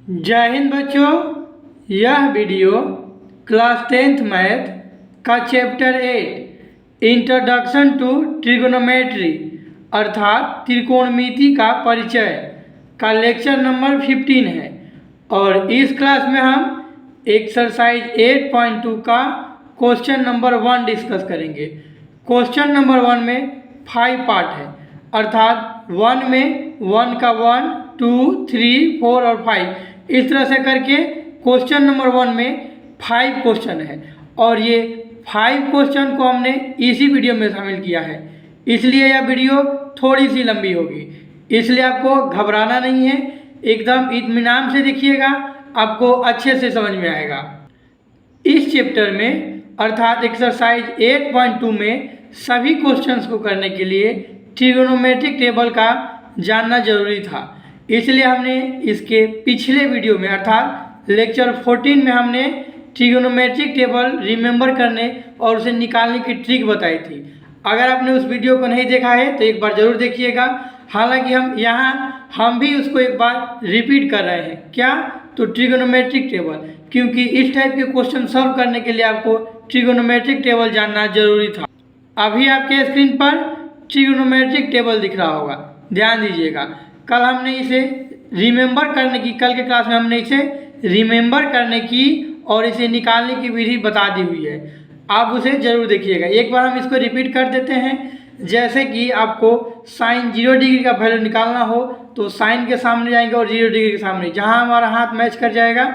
जय हिंद बच्चों, यह वीडियो क्लास 10th मैथ का चैप्टर 8 इंट्रोडक्शन टू ट्रिगोनोमेट्री अर्थात त्रिकोणमिति का परिचय का लेक्चर नंबर 15 है। और इस क्लास में हम एक्सरसाइज 8.2 का क्वेश्चन नंबर 1 डिस्कस करेंगे। क्वेश्चन नंबर 1 में 5 पार्ट है, अर्थात 1 में 1 का 1, 2, 3, 4 और 5 इस तरह से करके क्वेश्चन नंबर 1 में 5 क्वेश्चन है। और ये 5 क्वेश्चन को हमने इसी वीडियो में शामिल किया है, इसलिए यह वीडियो थोड़ी सी लंबी होगी। इसलिए आपको घबराना नहीं है, एकदम इत्मीनान से देखिएगा, आपको अच्छे से समझ में आएगा। इस चैप्टर में अर्थात एक्सरसाइज 8.2 में सभी क्वेश्चंस को करने के लिए ट्रिगोनोमेट्रिक टेबल का जानना जरूरी था। इसलिए हमने इसके पिछले वीडियो में अर्थात लेक्चर 14 में हमने ट्रिगोनोमेट्रिक टेबल रिमेंबर करने और उसे निकालने की ट्रिक बताई थी। अगर आपने उस वीडियो को नहीं देखा है तो एक बार ज़रूर देखिएगा। हालांकि हम भी उसको एक बार रिपीट कर रहे हैं। क्या? तो ट्रिगोनोमेट्रिक टेबल, क्योंकि इस टाइप के क्वेश्चन सॉल्व करने के लिए आपको ट्रिगोनोमेट्रिक टेबल जानना जरूरी था। अभी आपके स्क्रीन पर ट्रिगोनोमेट्रिक टेबल दिख रहा होगा, ध्यान दीजिएगा। कल हमने इसे रिमेंबर करने की, कल के क्लास में हमने इसे रिमेंबर करने की और इसे निकालने की विधि बता दी हुई है। आप उसे जरूर देखिएगा। एक बार हम इसको रिपीट कर देते हैं। जैसे कि आपको साइन 0 डिग्री का वैल्यू निकालना हो तो साइन के सामने जाएंगे और 0 डिग्री के सामने, जहां हमारा हाथ मैच कर जाएगा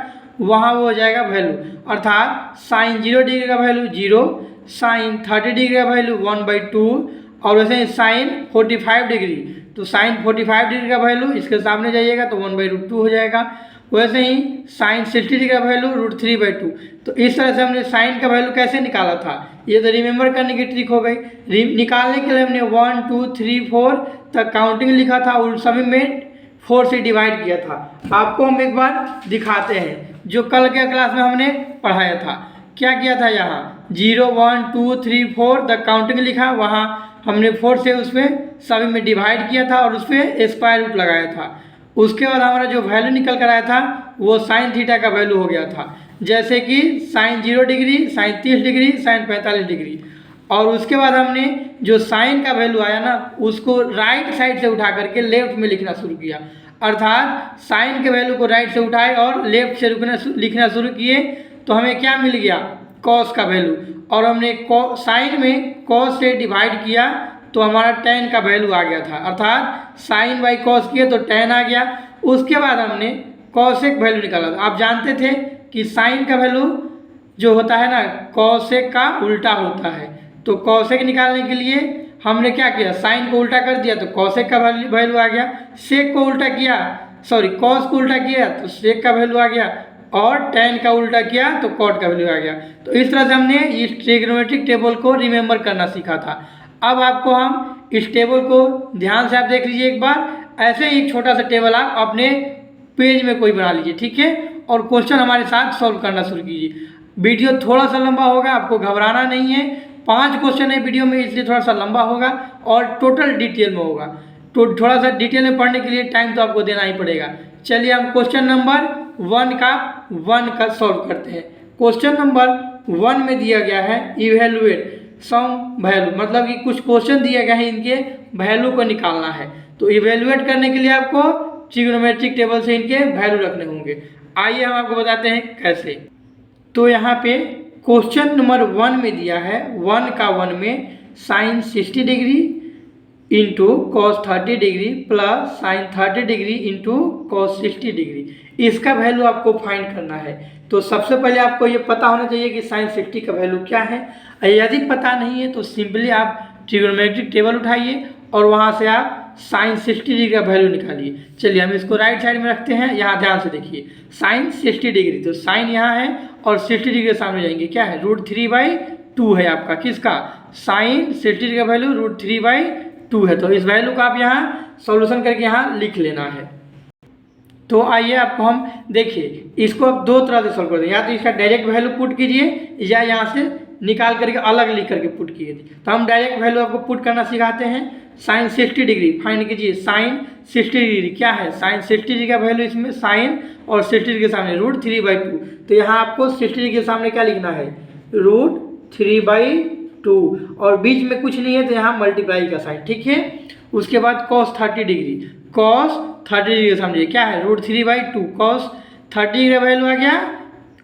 वहां वो हो जाएगा वैल्यू। अर्थात साइन 0 डिग्री का वैल्यू 0, साइन 30 डिग्री का वैल्यू 1/2 और वैसे ही साइन 45 डिग्री, तो साइन 45 डिग्री का वैल्यू इसके सामने जाइएगा तो 1/√2 हो जाएगा। वैसे ही साइन 60 डिग्री का वैल्यू √3/2। तो इस तरह से हमने साइन का वैल्यू कैसे निकाला था, ये तो रिमेंबर करने की ट्रिक हो गई। निकालने के लिए हमने 1, 2, 3, 4 तक काउंटिंग लिखा था और सभी में 4 से डिवाइड किया था। आपको हम एक बार दिखाते हैं जो कल के क्लास में हमने पढ़ाया था। क्या किया था, यहाँ 0, 1, 2, 3, 4 तक काउंटिंग लिखा, वहाँ हमने 4 से उसमें सभी में डिवाइड किया था और उस पर स्क्वायर रूट लगाया था। उसके बाद हमारा जो वैल्यू निकल कर आया था वो साइन थीटा का वैल्यू हो गया था। जैसे कि sine 0 degree, sine 30 degree, sine 45 degree. और उसके बाद हमने जो साइन का वैल्यू आया ना उसको राइट साइड से उठा करके लेफ्ट में लिखना शुरू किया। अर्थात साइन के वैल्यू को राइट से उठाए और लेफ्ट से लिखना शुरू किए तो हमें क्या मिल गया, कॉस का वैल्यू। और हमने साइन में कॉस से डिवाइड किया तो हमारा tan का वैल्यू आ गया था। अर्थात साइन बाई कॉस किए तो tan आ गया। उसके बाद हमने कॉसेक वैल्यू निकाला था। आप जानते थे कि साइन का वैल्यू जो होता है ना कॉसेक का उल्टा होता है। तो कॉसेक निकालने के लिए हमने क्या किया, साइन को उल्टा कर दिया तो कॉसेक का वैल्यू आ गया। सेक को उल्टा किया, कॉस को उल्टा किया तो सेक का वैल्यू आ गया। और tan का उल्टा किया तो कॉट का वैल्यू आ गया। तो इस तरह से हमने इस ट्रिग्नोमेट्रिक टेबल को रिमेंबर करना सीखा था। अब आपको हम इस टेबल को ध्यान से आप देख लीजिए एक बार। ऐसे ही एक छोटा सा टेबल आप अपने पेज में कोई बना लीजिए, ठीक है, और क्वेश्चन हमारे साथ सॉल्व करना शुरू कीजिए। वीडियो थोड़ा सा लंबा होगा, आपको घबराना नहीं है। 5 क्वेश्चन है वीडियो में, इसलिए थोड़ा सा लंबा होगा और टोटल डिटेल में होगा। तो थोड़ा सा डिटेल में पढ़ने के लिए टाइम तो आपको देना ही पड़ेगा। चलिए हम क्वेश्चन नंबर 1 का सॉल्व करते हैं। क्वेश्चन नंबर 1 में दिया गया है इवेलुएट सम वैल्यू, मतलब कि कुछ क्वेश्चन दिए गए हैं, इनके वैल्यू को निकालना है। तो इवेलुएट करने के लिए आपको ट्रिगोनोमेट्रिक टेबल से इनके वैल्यू रखने होंगे। आइए हम आपको बताते हैं कैसे। तो यहाँ पे क्वेश्चन नंबर 1 में दिया है 1 का 1 में sine 60 degree into cos 30 degree plus sine 30 degree into cos 60 degree, इसका वैल्यू आपको फाइंड करना है। तो सबसे पहले आपको ये पता होना चाहिए कि साइन 60 का वैल्यू क्या है। यदि पता नहीं है तो सिंपली आप ट्रिगोनोमेट्रिक टेबल उठाइए और वहाँ से आप साइन 60 डिग्री का वैल्यू निकालिए। चलिए हम इसको राइट साइड में रखते हैं। यहाँ ध्यान से देखिए, साइन 60 डिग्री, तो साइन यहाँ है और 60 डिग्री के सामने जाएंगे, क्या है, √3/2 है आपका, किसका, साइन 60 डिग्री का वैल्यू √3/2 है। तो इस वैल्यू को आप यहाँ सॉल्यूशन करके यहाँ लिख लेना है। तो आइए आपको हम देखिए, इसको आप 2 तरह से सॉल्व करते हैं। या तो इसका डायरेक्ट वैल्यू पुट कीजिए या यहाँ से निकाल करके अलग लिख करके पुट कीजिए। तो हम डायरेक्ट वैल्यू आपको पुट करना सिखाते हैं। साइन 60 डिग्री फाइंड कीजिए। साइन 60 डिग्री क्या है, साइन 60 डिग्री का वैल्यू इसमें साइन और 60 डिग्री के सामने √3/2। तो यहाँ आपको 60 डिग्री के सामने क्या लिखना है, √3/2 और बीच में कुछ नहीं है तो यहाँ मल्टीप्लाई का साइन, ठीक है। उसके बाद cos 30 डिग्री, cos 30 डिग्री के सामने क्या है √3/2, cos 30 डिग्री का वैल्यू आ गया,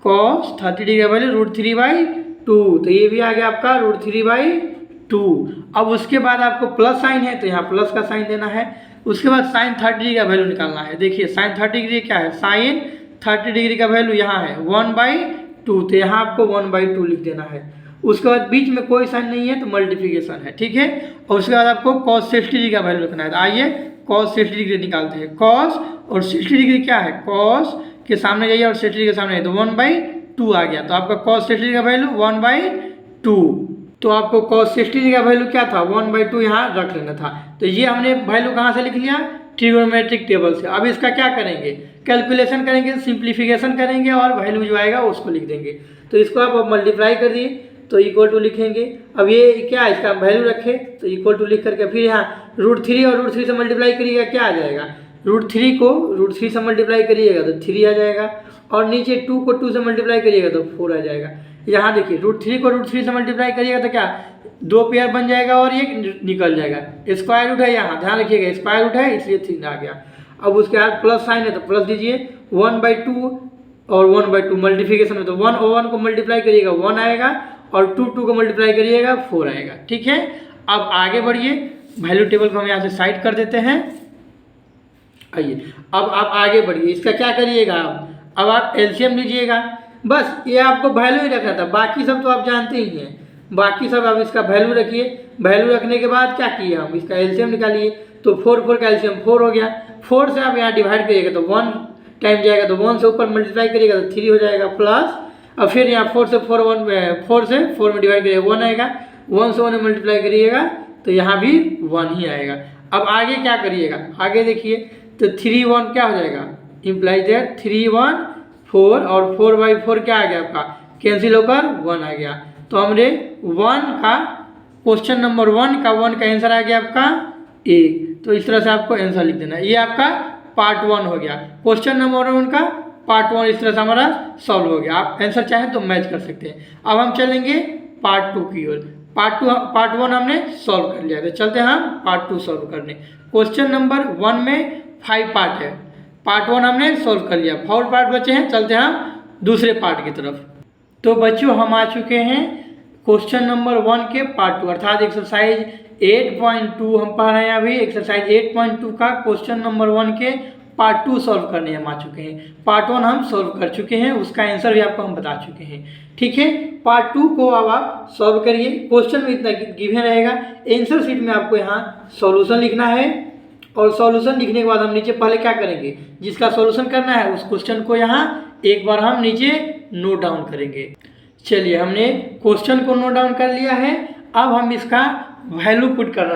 cos 30 डिग्री का वैल्यू √3/2, तो ये भी आ गया आपका √3/2। अब उसके बाद आपको प्लस साइन है तो यहाँ प्लस का साइन देना है। उसके बाद साइन 30 डिग्री का वैल्यू निकालना है। देखिए साइन 30 डिग्री क्या है, साइन 30 डिग्री का वैल्यू यहाँ है 1/2, तो यहाँ आपको 1/2 लिख देना है। उसके बाद बीच में कोई साइन नहीं है तो मल्टीप्लिकेशन है, ठीक है। और उसके बाद आपको cos 60 डिग्री का वैल्यू रखना है। तो आइए cos 60 डिग्री निकालते हैं। cos और 60 डिग्री क्या है, cos के सामने जाइए और 60 डिग्री के सामने है तो 1/2 आ गया। तो आपका cos 60 डिग्री का वैल्यू 1/2, तो आपको cos 60 डिग्री का वैल्यू क्या था 1/2 यहाँ रख लेना था। तो ये हमने वैल्यू कहाँ से लिख लिया, ट्रिगोनोमेट्रिक टेबल से। अब इसका क्या करेंगे, कैलकुलेशन करेंगे, सिंप्लीफिकेशन करेंगे और वैल्यू जो आएगा उसको लिख देंगे। तो इसको आप मल्टीप्लाई कर दिए तो इक्वल टू लिखेंगे। अब ये क्या है, इसका वैल्यू रखे तो इक्वल टू लिख करके फिर यहाँ √3 और √3 से मल्टीप्लाई करिएगा, क्या आ जाएगा, √3 को √3 से मल्टीप्लाई करिएगा तो 3 आ जाएगा और नीचे 2 को 2 से मल्टीप्लाई करिएगा तो 4 आ जाएगा। यहाँ देखिए √3 को √3 से मल्टीप्लाई करिएगा तो क्या 2 पेयर बन जाएगा और ये निकल जाएगा। स्क्वायर रूट है, यहाँ ध्यान रखिएगा स्क्वायर रूट है इसलिए 3 आ गया। अब उसके बाद प्लस साइन है तो प्लस दीजिए, 1/2 और 1/2 मल्टीप्लिकेशन में तो 1 और 1 को मल्टीप्लाई करिएगा 1 आएगा और 2 को मल्टीप्लाई करिएगा 4 आएगा, ठीक है। अब आगे बढ़िए, वैल्यू टेबल को हम यहाँ से साइड कर देते हैं। आइए अब आप आगे बढ़िए, इसका क्या करिएगा, अब आप एलसीएम लीजिएगा। बस ये आपको वैल्यू ही रखना था, बाकी सब तो आप जानते ही हैं। बाकी सब आप इसका वैल्यू रखिए। वैल्यू रखने के बाद क्या किए हम, इसका एलसीएम निकालिए। तो 4 का एलसीएम 4 हो गया। 4 से आप यहाँ डिवाइड करिएगा तो 1 टाइम जाएगा तो 1 से ऊपर मल्टीप्लाई करिएगा तो 3 हो जाएगा प्लस। अब फिर यहाँ 4 से 4 में डिवाइड करिएगा 1 आएगा, 1 से 1 में मल्टीप्लाई करिएगा तो यहाँ भी 1 ही आएगा। अब आगे क्या करिएगा, आगे देखिए तो 3 1 क्या हो जाएगा, इम्प्लाइज दैट 3 1 4 और 4/4 क्या आ गया आपका, कैंसिल होकर 1 आ गया। तो हमने 1 का क्वेश्चन नंबर 1 का आंसर आ गया आपका 1। तो इस तरह से आपको आंसर लिख देना है। ये आपका पार्ट 1 हो गया। क्वेश्चन नंबर 1 का पार्ट 1 इस तरह से हमारा सॉल्व हो गया। आप आंसर चाहें तो मैच कर सकते हैं। अब हम चलेंगे पार्ट 2 की ओर। पार्ट 1 हमने सॉल्व कर लिया, तो चलते हैं हम पार्ट 2 सॉल्व करने। क्वेश्चन नंबर 1 में 5 पार्ट है। पार्ट 1 हमने सॉल्व कर लिया, 4 पार्ट बचे हैं। चलते हैं हम दूसरे पार्ट की तरफ। तो बच्चों हम आ चुके हैं क्वेश्चन नंबर 1 के पार्ट 2 अर्थात एक्सरसाइज 8.2 हम पढ़ रहे हैं अभी। एक्सरसाइज 8.2 का क्वेश्चन नंबर 1 के पार्ट 2 सॉल्व करने हम आ चुके हैं। पार्ट 1 हम सॉल्व कर चुके हैं, उसका आंसर भी आपको हम बता चुके हैं, ठीक है। पार्ट 2 को अब आप सॉल्व करिए। क्वेश्चन में इतना गिवन रहेगा, आंसर शीट में आपको यहाँ सॉल्यूशन लिखना है और सॉल्यूशन लिखने के बाद हम नीचे पहले क्या करेंगे, जिसका सॉल्यूशन करना है उस क्वेश्चन को यहाँ एक बार हम नीचे नोट डाउन करेंगे। चलिए हमने क्वेश्चन को नोट डाउन कर लिया है। अब हम इसका वैल्यू पुट करना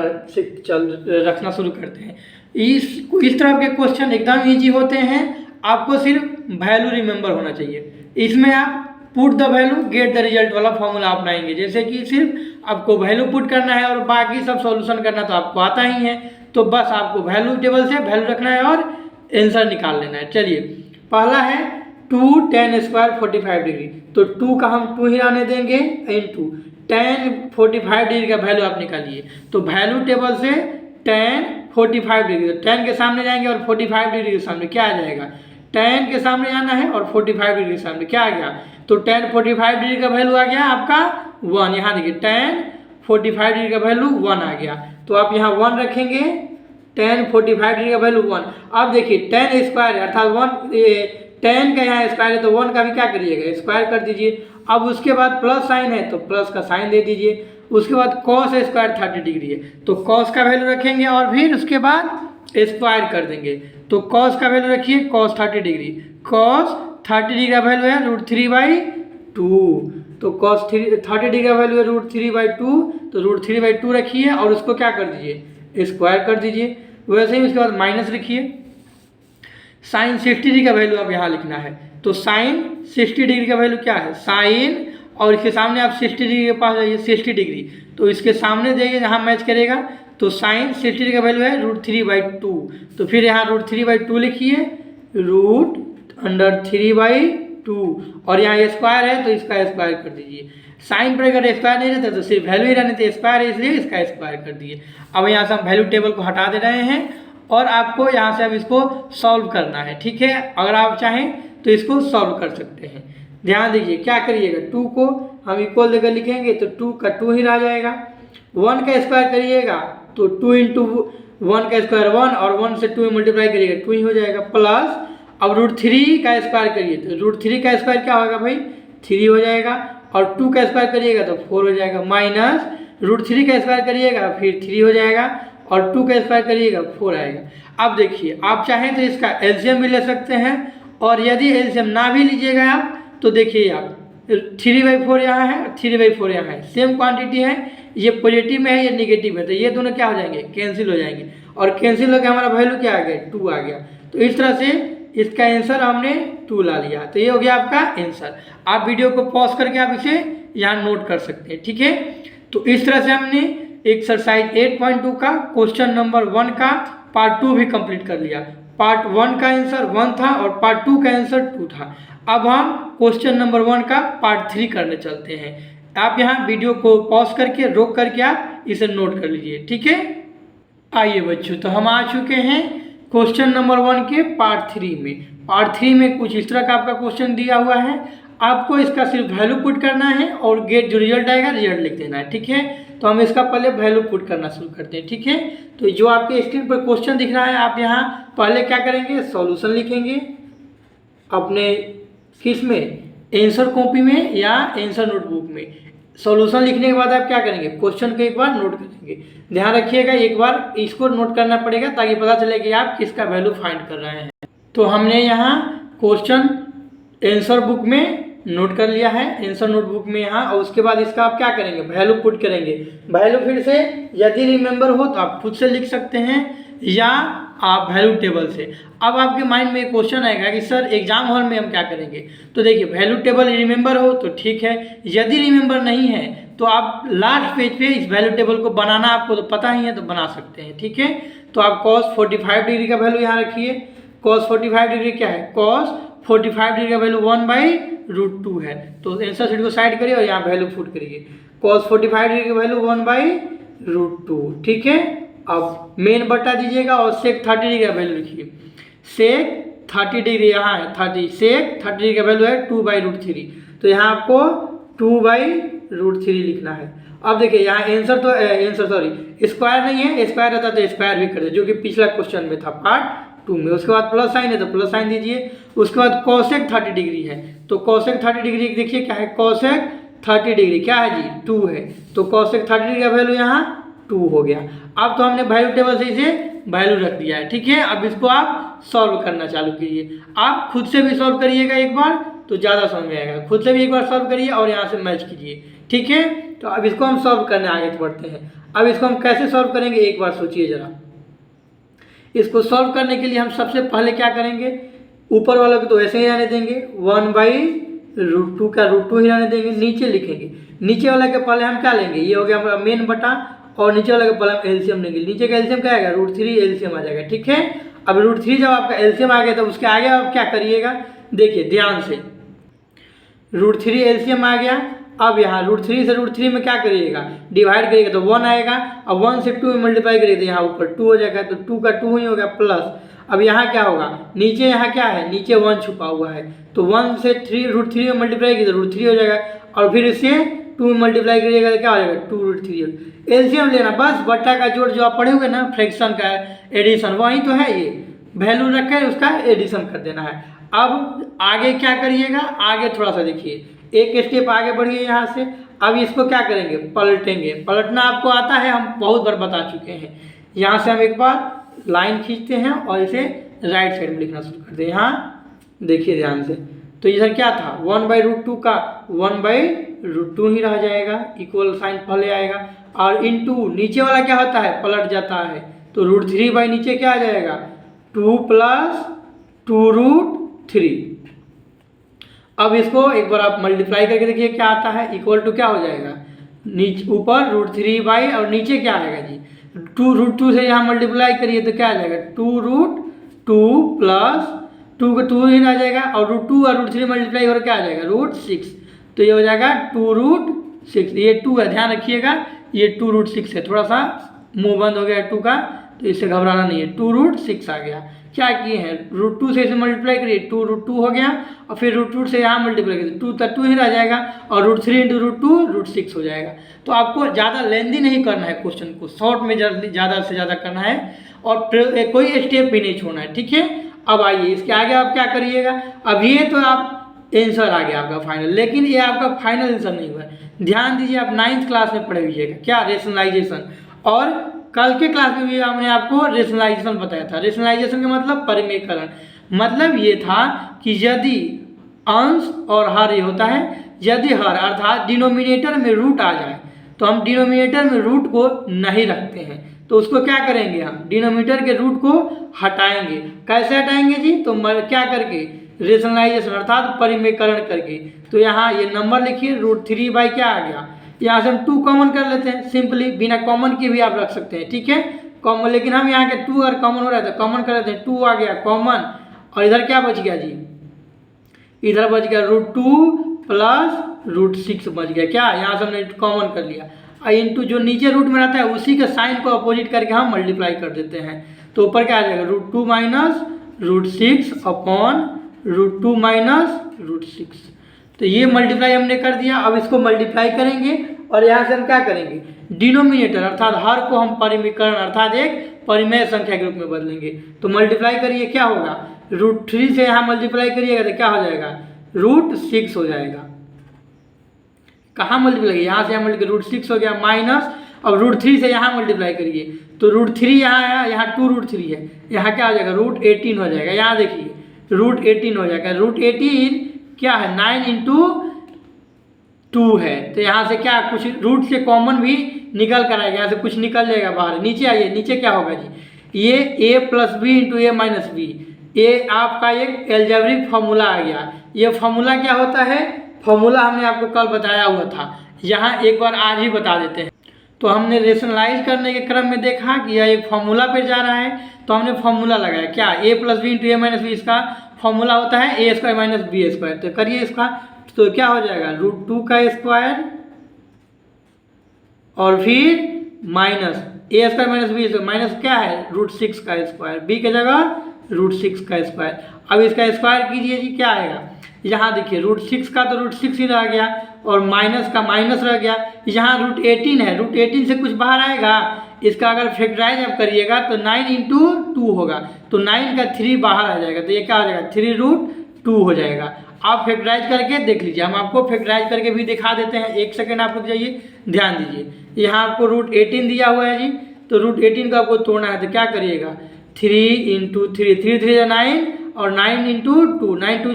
रखना शुरू करते हैं। इस तरह के क्वेश्चन एकदम इजी होते हैं, आपको सिर्फ वैल्यू रिमेंबर होना चाहिए। इसमें आप put the value get the result वाला फॉर्मूला अपनाएंगे, जैसे कि सिर्फ आपको वैल्यू पुट करना है और बाकी सब सॉल्यूशन करना तो आपको आता ही है। तो बस आपको वैल्यू टेबल से वैल्यू रखना है और आंसर निकाल लेना है। चलिए पहला है 2 tan स्क्वायर 45 डिग्री, तो 2 का हम 2 ही आने देंगे इनटू tan 45 डिग्री का वैल्यू आप निकालिए। तो वैल्यू टेबल से tan 45 डिग्री, तो tan के सामने जाएंगे और 45 डिग्री के सामने क्या आ जाएगा, tan के सामने जाना है और 45 डिग्री के सामने क्या आ गया, तो tan 45 डिग्री का वैल्यू आ गया आपका 1। यहाँ देखिए tan 45 डिग्री का वैल्यू 1 आ गया, तो आप यहाँ 1 रखेंगे, tan 45 डिग्री का वैल्यू 1। अब देखिए tan स्क्वायर अर्थात 1 tan का यहाँ स्क्वायर है तो 1 का भी क्या करिएगा, स्क्वायर कर दीजिए। अब उसके बाद प्लस साइन है तो प्लस का साइन दे दीजिए। उसके बाद cos स्क्वायर 30 डिग्री है तो cos का वैल्यू रखेंगे और फिर उसके बाद स्क्वायर कर देंगे। तो cos का वैल्यू रखिए cos 30 डिग्री, cos 30 डिग्री का वैल्यू है √3/2, तो cos 30 डिग्री का वैल्यू है √3/2, तो √3/2 रखिए और उसको क्या कर दीजिए, स्क्वायर कर दीजिए। वैसे ही उसके बाद माइनस लिखिए। साइन 60 डिग्री का वैल्यू अब यहाँ लिखना है, तो साइन 60 डिग्री का वैल्यू क्या है, साइन और इसके सामने आप 60 डिग्री के पास जाइए, 60 डिग्री, तो इसके सामने जाइए जहाँ मैच करेगा, तो साइन 60 डिग्री का वैल्यू है √3/2, तो फिर यहाँ √3/2 लिखिए, √3/2, और यहाँ स्क्वायर है तो इसका स्क्वायर कर दीजिए। साइन पर अगर स्क्वायर नहीं रहता तो सिर्फ वैल्यू ही रहने थे, स्क्वायर है इसलिए इसका स्क्वायर कर दिए। अब यहाँ से हम वैल्यू टेबल को हटा दे रहे हैं और आपको यहाँ से अब इसको सॉल्व करना है, ठीक है। अगर आप चाहें तो इसको सॉल्व कर सकते हैं। ध्यान दीजिए क्या करिएगा, 2 को हम इक्वल देकर लिखेंगे तो 2 का 2 ही रह जाएगा। 1 का स्क्वायर करिएगा तो 2 × 1 का स्क्वायर 1, और 1 से 2 में मल्टीप्लाई करिएगा 2 ही हो जाएगा, प्लस अब √3 का स्क्वायर करिए तो √3 का स्क्वायर क्या होगा भाई, 3 हो जाएगा, और 2 का स्क्वायर करिएगा तो 4 हो जाएगा, माइनस √3 का स्क्वायर करिएगा फिर 3 हो जाएगा, और 2 का स्क्वायर करिएगा 4 आएगा। अब देखिए आप चाहें तो इसका एलसीएम भी ले सकते हैं, और यदि एलसीएम ना भी लीजिएगा आप तो देखिए आप 3/4 यहाँ है, 3/4 यहाँ है, सेम क्वांटिटी है, ये पॉजिटिव में है ये निगेटिव है, तो ये दोनों क्या हो जाएंगे, कैंसिल हो जाएंगे, और कैंसिल होकर हमारा वैल्यू क्या आ गया, 2 आ गया। तो इस तरह से इसका आंसर हमने 2 ला लिया, तो ये हो गया आपका आंसर। आप वीडियो को पॉज करके आप इसे यहाँ नोट कर सकते हैं, ठीक है। तो इस तरह से हमने एक्सरसाइज 8.2 का क्वेश्चन नंबर 1 का पार्ट 2 भी कंप्लीट कर लिया। पार्ट 1 का आंसर 1 था और पार्ट 2 का आंसर 2 था। अब हम क्वेश्चन नंबर 1 का पार्ट 3 करने चलते हैं। आप यहाँ वीडियो को पॉज करके रोक करके आप इसे नोट कर लीजिए, ठीक है। आइए बच्चों, तो हम आ चुके हैं क्वेश्चन नंबर 1 के पार्ट 3 में। पार्ट 3 में कुछ इस तरह का आपका क्वेश्चन दिया हुआ है, आपको इसका सिर्फ वैल्यू पुट करना है और गेट जो रिजल्ट आएगा रिजल्ट लिख देना है, ठीक है। तो हम इसका पहले वैल्यू पुट करना शुरू करते हैं, ठीक है। तो जो आपके स्क्रीन पर क्वेश्चन दिख रहा है, आप यहाँ पहले क्या करेंगे, सॉल्यूशन लिखेंगे अपने किस में, आंसर कॉपी में या आंसर नोटबुक में। सॉल्यूशन लिखने के बाद आप क्या करेंगे, क्वेश्चन को एक बार नोट करेंगे। ध्यान रखिएगा एक बार इसको नोट करना पड़ेगा ताकि पता चले कि आप किसका वैल्यू फाइंड कर रहे हैं। तो हमने यहाँ क्वेश्चन आंसर बुक में नोट कर लिया है, आंसर नोटबुक में यहाँ, और उसके बाद इसका आप क्या करेंगे, वैल्यू पुट करेंगे। वैल्यू फिर से यदि रिमेंबर हो तो आप खुद से लिख सकते हैं या आप वैल्यू टेबल से। अब आपके माइंड में एक क्वेश्चन आएगा कि सर एग्जाम हॉल में हम क्या करेंगे। तो देखिए वैल्यू टेबल रिमेंबर हो तो ठीक है, यदि रिमेंबर नहीं है तो आप लास्ट पेज पे इस वैल्यू टेबल को बनाना आपको तो पता ही है, तो बना सकते हैं, ठीक है। तो आप cos 45 डिग्री का वैल्यू यहाँ रखिए। cos 45 डिग्री क्या है, cos 45 डिग्री का वैल्यू 1/√2 है। तो आंसर शीट को साइड करिए और यहाँ वैल्यू पुट करिए। cos 45 डिग्री का वैल्यू 1/√2, ठीक है। अब मेन बटा दीजिएगा और sec 30 डिग्री का वैल्यू लिखिए। sec 30 डिग्री यहाँ है 30, sec 30 डिग्री का वैल्यू है 2/√3, तो यहाँ आपको 2/√3 लिखना है। अब देखिए यहाँ आंसर तो आंसर सॉरी स्क्वायर नहीं है, स्क्वायर रहता तो स्क्वायर भी कर दे, जो कि पिछला क्वेश्चन में था पार्ट 2 में। उसके बाद प्लस साइन है तो प्लस साइन दीजिए। उसके बाद cosec 30 डिग्री है, तो cosec 30 डिग्री देखिए क्या है, cosec 30 डिग्री क्या है जी, 2 है, तो cosec 30 डिग्री का वैल्यू यहाँ 2 हो गया। अब तो हमने वैल्यू टेबल से इसे वैल्यू रख दिया है, ठीक है। अब इसको आप सॉल्व करना चालू कीजिए। आप खुद से भी सॉल्व करिएगा एक बार तो ज़्यादा समझ में आएगा, खुद से भी एक बार सॉल्व करिए और यहाँ से मैच कीजिए, ठीक है। तो अब इसको हम सॉल्व करने आगे बढ़ते हैं। अब इसको हम कैसे सॉल्व करेंगे एक बार सोचिए ज़रा। इसको सॉल्व करने के लिए हम सबसे पहले क्या करेंगे, ऊपर वालों को तो ऐसे ही रहने देंगे, 1/√2 का √2 ही रहने देंगे। नीचे लिखेंगे, नीचे वाला के पहले हम क्या लेंगे, ये हो गया हमारा मेन बटा, और नीचे वाला के पहले हम एलसीएम लेंगे। नीचे का एलसीएम क्या आएगा, √3 एलसीएम आ जाएगा, ठीक है। अब √3 जब आपका एलसीएम आ गया तो उसके आगे आप क्या करिएगा, देखिए ध्यान से, √3 एलसीएम आ गया। अब यहाँ √3 से √3 में क्या करिएगा, डिवाइड करिएगा तो 1 आएगा, अब 1 से 2 में मल्टीप्लाई करिएगा तो यहाँ ऊपर 2 हो जाएगा, तो 2 का 2 ही हो गया, प्लस अब यहाँ क्या होगा, नीचे यहाँ क्या है, नीचे 1 छुपा हुआ है, तो 1 से √3 में मल्टीप्लाई किया तो √3 हो जाएगा, और फिर इससे 2 में मल्टीप्लाई करिएगा तो क्या हो जाएगा, 2√3। एलसीएम लेना, बस बट्टा का जोड़ जो आप पढ़े हुए ना, फ्रैक्शन का एडिशन, वही तो है, ये वैल्यू रख कर उसका एडिशन कर देना है। अब आगे क्या करिएगा, आगे थोड़ा सा देखिए, एक स्टेप आगे बढ़िए यहाँ से। अब इसको क्या करेंगे, पलटेंगे। पलटना आपको आता है, हम बहुत बार बता चुके हैं। यहाँ से हम एक बार लाइन खींचते हैं और इसे राइट साइड में लिखना शुरू करते हैं। यहाँ देखिए ध्यान से, तो इधर क्या था, 1/√2 का 1/√2 ही रह जाएगा, इक्वल साइन पहले आएगा, और इनटू नीचे वाला क्या होता है, पलट जाता है, तो √3 बाई नीचे क्या आ जाएगा, 2 + 2√3। अब इसको एक बार आप मल्टीप्लाई करके देखिए क्या आता है, इक्वल टू क्या हो जाएगा, नीचे ऊपर √3 और नीचे क्या आएगा जी, 2√2 से यहाँ मल्टीप्लाई करिए तो क्या आ जाएगा, 2√2 प्लस 2 का 2 ही आ जाएगा और √2 और √3 मल्टीप्लाई और क्या आ जाएगा, √6। तो ये हो जाएगा 2√6। ये 2 है, ध्यान रखिएगा, ये 2√6 है। थोड़ा सा मुंह बंद हो गया 2 का, तो इससे घबराना नहीं है। 2√6 आ गया। क्या किए हैं, √2 से इसे मल्टीप्लाई करिए, 2√2 हो गया और फिर √2 से यहाँ मल्टीप्लाई करिए, 2 तक 2 ही रह जाएगा और √3 × √2 √6 हो जाएगा। तो आपको ज़्यादा लेंदी नहीं करना है, क्वेश्चन को शॉर्ट में ज़्यादा से ज़्यादा करना है और कोई स्टेप भी नहीं छोड़ना है, ठीक है। अब आइए इसके आगे आप क्या करिएगा, अब ये तो आप आंसर आ गया आपका फाइनल, लेकिन ये आपका फाइनल आंसर नहीं हुआ है। ध्यान दीजिए, आप 9th क्लास में पढ़े हुइएगा क्या, रेशनलाइजेशन, और कल के क्लास में भी हमने आपको रेशनलाइजेशन बताया था। रेशनलाइजेशन का मतलब परिमेयकरण, मतलब ये था कि यदि अंश और हर ये होता है, यदि हर अर्थात डिनोमिनेटर में रूट आ जाए तो हम डिनोमिनेटर में रूट को नहीं रखते हैं, तो उसको क्या करेंगे, हम डिनोमिनेटर के रूट को हटाएंगे। कैसे हटाएंगे जी, तो क्या करके, रेशनलाइजेशन अर्थात परिमेयकरण करके। तो यहाँ ये नंबर लिखिए, √3 क्या आ गया, यहाँ से हम 2 कॉमन कर लेते हैं, सिंपली बिना कॉमन के भी आप रख सकते हैं, ठीक है कॉमन, लेकिन हम यहाँ के 2 और कॉमन हो रहा है तो कॉमन कर लेते हैं, 2 आ गया कॉमन और इधर क्या बच गया जी, इधर बच गया √2 प्लस √6 बच गया। क्या, यहाँ से हमने कॉमन कर लिया और इंटू जो नीचे रूट में रहता है उसी के साइन को अपोजिट करके हम मल्टीप्लाई कर देते हैं, तो ऊपर क्या आ जाएगा, √2 - √6 अपॉन √2 - √6। तो ये मल्टीप्लाई हमने कर दिया। अब इसको मल्टीप्लाई करेंगे और यहाँ से हम क्या करेंगे, डिनोमिनेटर अर्थात हर को हम परिमेयकरण अर्थात एक परिमेय संख्या के रूप में बदलेंगे। तो मल्टीप्लाई करिए, क्या होगा, √3 से यहाँ मल्टीप्लाई करिएगा तो क्या हो जाएगा, √6 हो जाएगा। कहाँ मल्टीप्लाई, यहाँ से यहाँ मल्टीप्लाई, √6 हो गया माइनस, अब √3 से यहाँ मल्टीप्लाई करिए तो √3 यहाँ आया, यहाँ 2√3 है, यहाँ क्या हो जाएगा, √18 हो जाएगा। यहाँ देखिए √18 हो जाएगा, √18 क्या है, 9 × 2 है, तो यहाँ से क्या कुछ रूट से कॉमन भी निकल कर आएगा, यहाँ से कुछ निकल जाएगा बाहर। नीचे आइए, नीचे क्या होगा जी, ये a + b × a - b, ये आपका एक एल्जेब्रिक फॉर्मूला आ गया। ये फॉर्मूला क्या होता है, फॉर्मूला हमने आपको कल बताया हुआ था, यहाँ एक बार आज ही बता देते हैं। तो हमने रेशनलाइज करने के क्रम में देखा कि यह एक फॉर्मूला पे जा रहा है, तो हमने फॉर्मूला लगाया क्या, a + b × a - b, इसका फॉर्मूला होता है a² - b²। तो करिए इसका, तो क्या हो जाएगा, √2 का स्क्वायर और फिर माइनस a² - b², माइनस क्या है, √6 का स्क्वायर, b की जगह √6 का स्क्वायर। अब इसका स्क्वायर कीजिए जी, क्या आएगा, यहाँ देखिए √6 का तो √6 ही रह गया और माइनस का माइनस रह गया, यहाँ √18 है, √18 से कुछ बाहर आएगा, इसका अगर फैक्टराइज आप करिएगा तो 9 × 2 होगा, तो 9 का 3 बाहर आ जाएगा, तो ये क्या हो जाएगा, 3√2 हो जाएगा। आप फैक्टराइज करके देख लीजिए, हम आपको फैक्टराइज करके भी दिखा देते हैं, एक सेकेंड आप रुक जाइए, ध्यान दीजिए। यहाँ आपको √18 दिया हुआ है जी, तो √18 को आपको तोड़ना है, तो क्या करिएगा, 3 × 3, 3 3 9 और 9 × 2, 9 2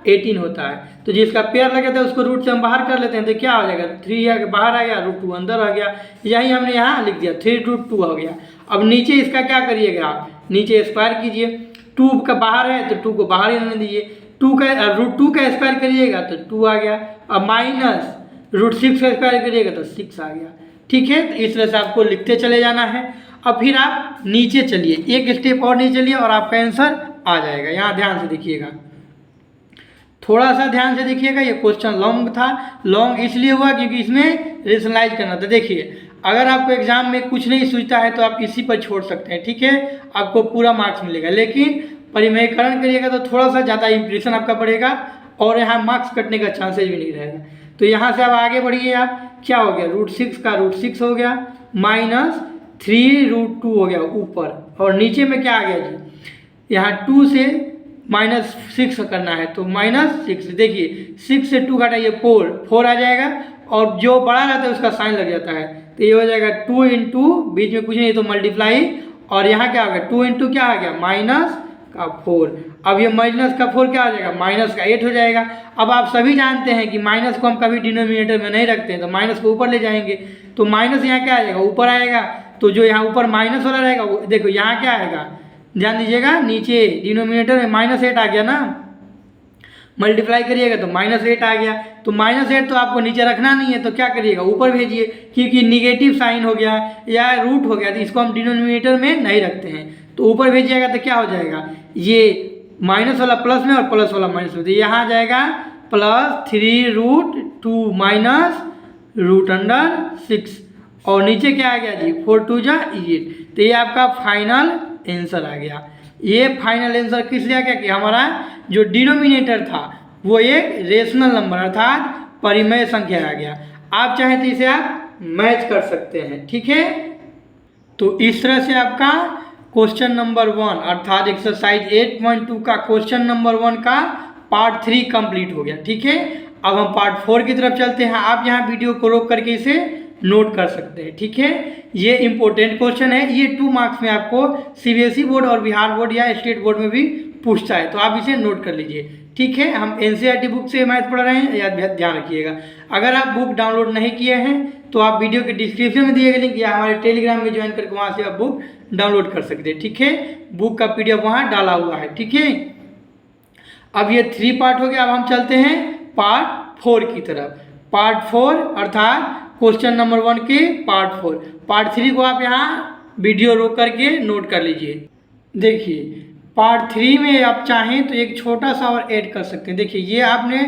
18 होता है। तो जिसका पेयर लगे था उसको रूट से हम बाहर कर लेते हैं, तो क्या हो जाएगा, 3 बाहर आ गया, √2 अंदर आ गया, यही हमने यहाँ लिख दिया, 3√2 हो गया। अब नीचे इसका क्या करिएगा, आप नीचे स्क्वायर कीजिए, 2 का बाहर है तो 2 को बाहर ही रहने दीजिए, √2 का स्क्वायर करिएगा तो 2 आ गया, अब माइनस √6 का स्क्वायर करिएगा तो 6 आ गया, ठीक है। तो इस तरह से आपको लिखते चले जाना है। अब फिर आप नीचे चलिए, एक स्टेप और नीचे चलिए और आपका आंसर आ जाएगा। यहाँ ध्यान से देखिएगा, थोड़ा सा ध्यान से देखिएगा, ये क्वेश्चन लॉन्ग था, लॉन्ग इसलिए हुआ क्योंकि इसमें रेशनलाइज करना था। देखिए, अगर आपको एग्जाम में कुछ नहीं सूझता है तो आप इसी पर छोड़ सकते हैं, ठीक है, आपको पूरा मार्क्स मिलेगा, लेकिन परिमेयकरण करिएगा तो थोड़ा सा ज़्यादा इंप्रेशन आपका बढ़ेगा और यहाँ मार्क्स कटने का चांसेज भी नहीं रहेगा। तो यहाँ से आप आगे बढ़िए, आप क्या हो गया, √6 का √6 हो गया माइनस 3√2 हो गया ऊपर, और नीचे में क्या आ गया जी, यहाँ 2 से -6 करना है तो -6, देखिए 6 से 2 घटाइए 4 आ जाएगा, और जो बड़ा रहता है उसका साइन लग जाता है, तो ये हो जाएगा 2 × बीच में कुछ नहीं तो मल्टीप्लाई, और यहाँ क्या आ गया, 2 × क्या आ गया, -4। अब ये -4 क्या आ जाएगा, -8 हो जाएगा। अब आप सभी जानते हैं कि माइनस को हम कभी डिनोमिनेटर में नहीं रखते हैं, तो माइनस को ऊपर ले जाएंगे, तो माइनस यहाँ क्या आ जाएगा, ऊपर आएगा, तो जो यहाँ ऊपर माइनस वाला रहेगा वो देखो यहाँ क्या आएगा, ध्यान दीजिएगा, नीचे डिनोमिनेटर में -8 आ गया ना, मल्टीप्लाई करिएगा तो -8 आ गया। तो -8 तो आपको नीचे रखना नहीं है, तो क्या करिएगा ऊपर भेजिए, क्योंकि निगेटिव साइन हो गया या रूट हो गया तो इसको हम डिनोमिनेटर में नहीं रखते हैं। तो ऊपर भेजिएगा तो क्या हो जाएगा, ये माइनस वाला प्लस में और प्लस वाला माइनस में, तो यहाँ आ जाएगा +3√2 माइनस √6 और नीचे क्या आ गया जी 4 2 जा 8। तो ये आपका फाइनल आंसर आ गया। ये फाइनल आंसर किस लिए आ गया कि हमारा जो डिनोमिनेटर था वो एक रेशनल नंबर अर्थात परिमेय संख्या आ गया। आप चाहें तो इसे आप मैच कर सकते हैं, ठीक है। तो इस तरह से आपका क्वेश्चन नंबर 1 अर्थात एक्सरसाइज 8.2 का क्वेश्चन नंबर 1 का पार्ट 3 कंप्लीट हो गया, ठीक है। अब हम पार्ट 4 की तरफ चलते हैं। आप यहाँ वीडियो को रोक करके इसे नोट कर सकते हैं, ठीक है। ये इंपॉर्टेंट क्वेश्चन है, ये 2 मार्क्स में आपको सीबीएसई बोर्ड और बिहार बोर्ड या स्टेट बोर्ड में भी पूछता है, तो आप इसे नोट कर लीजिए, ठीक है। हम एनसीईआरटी बुक से मैथ पढ़ रहे हैं, या ध्यान रखिएगा। अगर आप बुक डाउनलोड नहीं किए हैं तो आप वीडियो के डिस्क्रिप्शन में दिए गए लिंक या हमारे टेलीग्राम में ज्वाइन करके वहाँ से आप बुक डाउनलोड कर सकते हैं, ठीक है। बुक का PDF वहाँ डाला हुआ है, ठीक है। अब ये 3 पार्ट हो गया। अब हम चलते हैं पार्ट 4 की तरफ। पार्ट 4 अर्थात क्वेश्चन नंबर 1 के पार्ट 4। पार्ट 3 को आप यहाँ वीडियो रोक करके नोट कर लीजिए। देखिए पार्ट 3 में आप चाहें तो एक छोटा सा और ऐड कर सकते हैं। देखिए ये आपने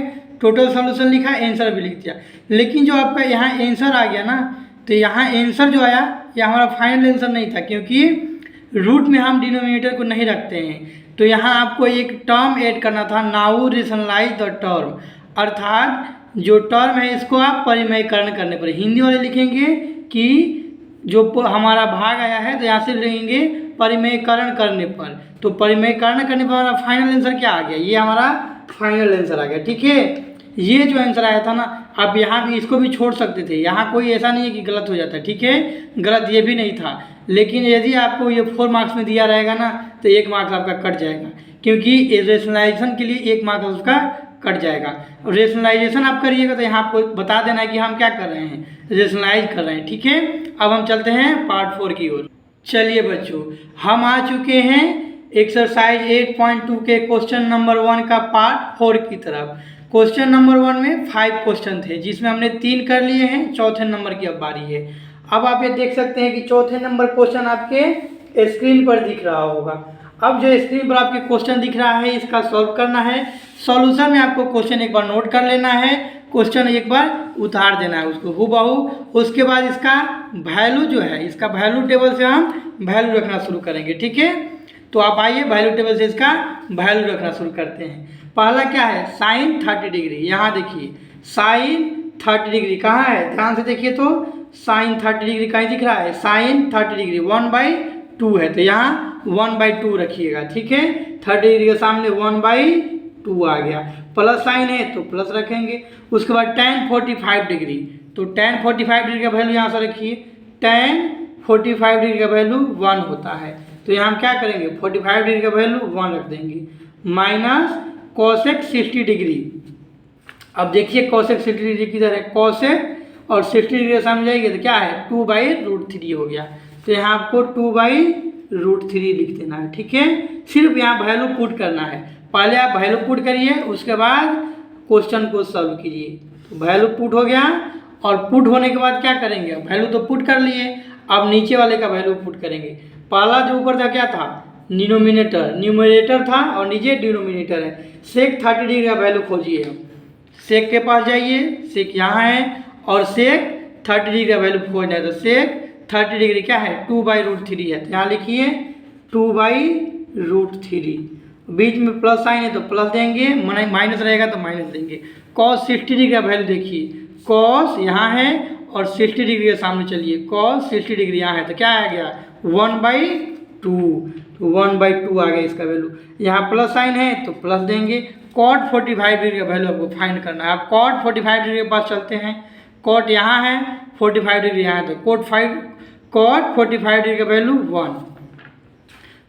टोटल सॉल्यूशन लिखा, आंसर भी लिख दिया, लेकिन जो आपका यहाँ आंसर आ गया ना, तो यहाँ आंसर जो आया ये हमारा फाइनल आंसर नहीं था, क्योंकि रूट में हम डिनोमिनेटर को नहीं रखते हैं। तो यहाँ आपको एक टर्म ऐड करना था, नाउ रेशनलाइज द टर्म, अर्थात जो टर्म है इसको आप परिमेयकरण करने पर, हिंदी वाले लिखेंगे कि जो हमारा भाग आया है तो यहाँ से लिखेंगे परिमेयकरण करने पर। तो परिमेयकरण करने पर हमारा फाइनल आंसर क्या आ गया, ये हमारा फाइनल आंसर आ गया, ठीक है। ये जो आंसर आया था ना, आप यहाँ भी इसको भी छोड़ सकते थे, यहाँ कोई ऐसा नहीं है कि गलत हो जाता है, ठीक है। गलत ये भी नहीं था, लेकिन यदि आपको ये 4 मार्क्स में दिया रहेगा ना तो 1 मार्क्स आपका कट जाएगा, क्योंकि रेशनलाइजेशन के लिए 1 मार्क्स उसका कट जाएगा। रेशनलाइजेशन आप करिएगा तो यहाँ आपको बता देना है कि हम क्या कर रहे हैं, रेशनलाइज कर रहे हैं, ठीक है। अब हम चलते हैं पार्ट 4 की ओर। चलिए बच्चों, हम आ चुके हैं एक्सरसाइज 8.2 के क्वेश्चन नंबर 1 का पार्ट 4 की तरफ। क्वेश्चन नंबर 1 में 5 क्वेश्चन थे, जिसमें हमने 3 कर लिए हैं, चौथे नंबर की अब बारी है। अब आप ये देख सकते हैं कि चौथे नंबर क्वेश्चन आपके स्क्रीन पर दिख रहा होगा। अब जो स्क्रीन पर आपके क्वेश्चन दिख रहा है इसका सॉल्व करना है। सॉल्यूशन में आपको क्वेश्चन एक बार नोट कर लेना है, क्वेश्चन एक बार उतार देना है उसको हूबहू। उसके बाद इसका वैल्यू जो है, इसका वैल्यू टेबल से हम वैल्यू रखना शुरू करेंगे, ठीक है। तो आप आइए वैल्यू टेबल से इसका वैल्यू रखना शुरू करते हैं। पहला क्या है, साइन 30 डिग्री। यहाँ देखिए साइन 30 डिग्री कहाँ है, ध्यान से देखिए तो साइन 30 डिग्री कहीं दिख रहा है, साइन 30 डिग्री 1/2 है, तो यहाँ 1/2 रखिएगा, ठीक है। 30 डिग्री के सामने 1/2 आ गया। प्लस साइन है तो प्लस रखेंगे। उसके बाद tan 45 डिग्री, तो tan 45 डिग्री का वैल्यू यहाँ से रखिए, tan 45 डिग्री का वैल्यू 1 होता है, तो यहाँ हम क्या करेंगे 45 डिग्री का वैल्यू 1 रख देंगे। Minus cosec 60 degree. अब देखिए कोसेक 60 डिग्री किधर है, कोसेक और 60 डिग्री के सामने जाएंगे तो क्या है 2/√3 हो गया, तो यहाँ आपको 2/√3 लिख देना है, ठीक है। सिर्फ यहाँ वैल्यू पुट करना है, पहले आप वैल्यू पुट करिए, उसके बाद क्वेश्चन को सॉल्व कीजिए। तो वैल्यू पुट हो गया, और पुट होने के बाद क्या करेंगे, वैल्यू तो पुट कर लिए, अब नीचे वाले का वैल्यू पुट करेंगे। पहला जो ऊपर था क्या था, डिनोमिनेटर, न्यूमरेटर था और नीचे डिनोमिनेटर है। सेक 30 डिग्री का वैल्यू खोजिए, सेक के पास जाइए, सेक यहाँ है, और सेक 30 डिग्री का वैल्यू खोजना है, तो सेक 30 डिग्री क्या है 2/√3 है, तो यहाँ लिखिए 2/√3। बीच में प्लस साइन है तो प्लस देंगे, माइनस रहेगा तो माइनस देंगे। कॉस 60 डिग्री का वैल्यू देखिए, कॉस यहाँ है और 60 डिग्री के सामने चलिए, कॉस 60 डिग्री यहाँ है, तो क्या आ गया 1/2, तो 1/2 आ गया इसका वैल्यू। यहाँ प्लस साइन है तो प्लस देंगे। कॉट 45 डिग्री का वैल्यू आपको फाइंड करना है। आप कॉट 45 डिग्री के पास चलते हैं, कॉट यहाँ है, 45 डिग्री यहाँ है, तो कॉट 45 डिग्री का वैल्यू 1,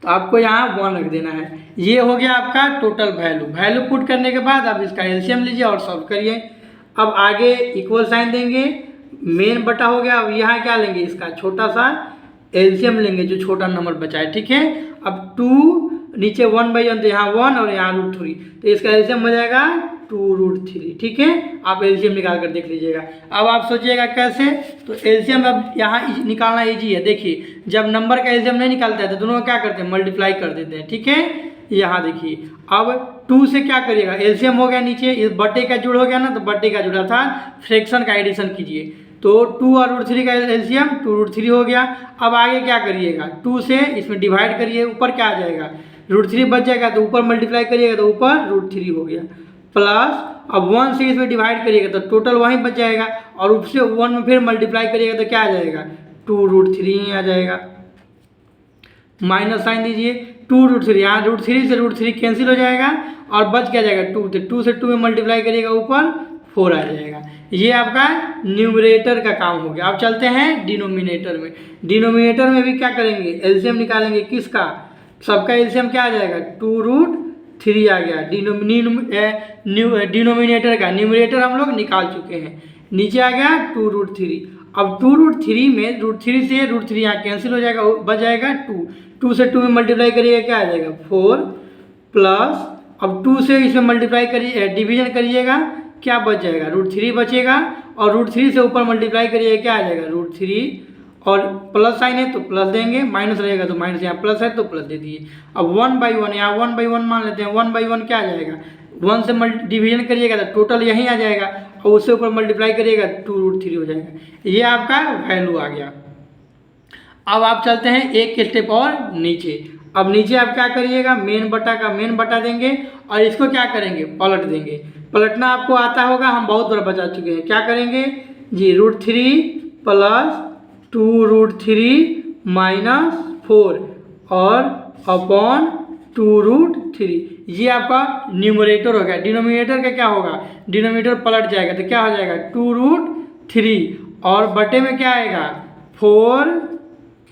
तो आपको यहाँ 1 रख देना है। ये हो गया आपका टोटल वैल्यू। वैल्यू पुट करने के बाद आप इसका एलसीएम लीजिए और सॉल्व करिए। अब आगे इक्वल साइन देंगे, मेन बटा हो गया। अब यहाँ क्या लेंगे, इसका छोटा सा एलसीएम लेंगे जो छोटा नंबर बचा है, ठीक है। अब 2 नीचे 1/1 तो यहाँ 1 और यहाँ √3, तो इसका एलसीएम हो जाएगा 2√3। ठीक है, आप एलसीएम निकाल कर देख लीजिएगा। अब आप सोचिएगा कैसे, तो एलसीएम अब यहाँ निकालना इजी है। देखिए जब नंबर का एलसीएम नहीं निकालता है तो दोनों को क्या करते हैं, मल्टीप्लाई कर देते हैं। ठीक है, यहाँ देखिए अब 2 से क्या करिएगा, एलसीएम हो गया नीचे, इस बट्टे का जोड़ हो गया ना, तो बट्टे का जोड़ अर्थात फ्रैक्शन का एडिशन कीजिए, तो 2 और √3 का एलसीएम 2√3 हो गया। अब आगे क्या करिएगा, 2 से इसमें डिवाइड करिए, ऊपर क्या आ जाएगा, √3 बच जाएगा, तो ऊपर मल्टीप्लाई करिएगा तो ऊपर √3 हो गया, प्लस अब 1 से इसमें डिवाइड करिएगा तो टोटल वहीं बच जाएगा, और उससे 1 में फिर मल्टीप्लाई करिएगा तो क्या आ जाएगा, 2√3 ही आ जाएगा। माइनस साइन दीजिए, 2√3, यहाँ √3 से √3 कैंसिल हो जाएगा और बच क्या जाएगा 2, तो 2 से 2 में मल्टीप्लाई करिएगा ऊपर 4 आ जाएगा। ये आपका न्यूमरेटर का काम हो गया। अब चलते हैं डिनोमिनेटर में। डिनोमिनेटर में भी क्या करेंगे, एलसीएम निकालेंगे, किसका, सबका एलसीएम क्या आ जाएगा, 2√3 आ गया। डिनोमिनेटर का, न्यूमरेटर हम लोग निकाल चुके हैं, नीचे आ गया 2√3। अब 2√3 में √3 से √3 यहाँ कैंसिल हो जाएगा, बच जाएगा 2, 2 से 2 में मल्टीप्लाई करिएगा क्या आ जाएगा 4, प्लस अब 2 से इसमें मल्टीप्लाई करिए, डिवीजन करिएगा, क्या बच जाएगा, √3 बचेगा, और √3 से ऊपर मल्टीप्लाई करिएगा क्या आ जाएगा √3, और प्लस साइन है तो प्लस देंगे, माइनस रहेगा तो माइनस, यहाँ प्लस है तो प्लस दे दिए। अब 1/1 यहाँ 1/1 मान लेते हैं, 1/1 क्या आ जाएगा, 1 से डिवीजन करिएगा तो टोटल यहीं आ जाएगा, और उससे ऊपर मल्टीप्लाई करिएगा 2√3 हो जाएगा। ये आपका वैल्यू आ गया। अब आप चलते हैं एक स्टेप और नीचे। अब नीचे आप क्या करिएगा, मेन बटा का मेन बटा देंगे, और इसको क्या करेंगे, पलट देंगे। पलटना आपको आता होगा, हम बहुत बार बता चुके हैं। क्या करेंगे जी, √3 प्लस 2√3 माइनस 4 और अपॉन 2√3, ये आपका न्यूमरेटर हो गया। डिनोमिनेटर का क्या होगा, डिनोमिनेटर पलट जाएगा तो क्या हो जाएगा 2√3, और बटे में क्या आएगा 4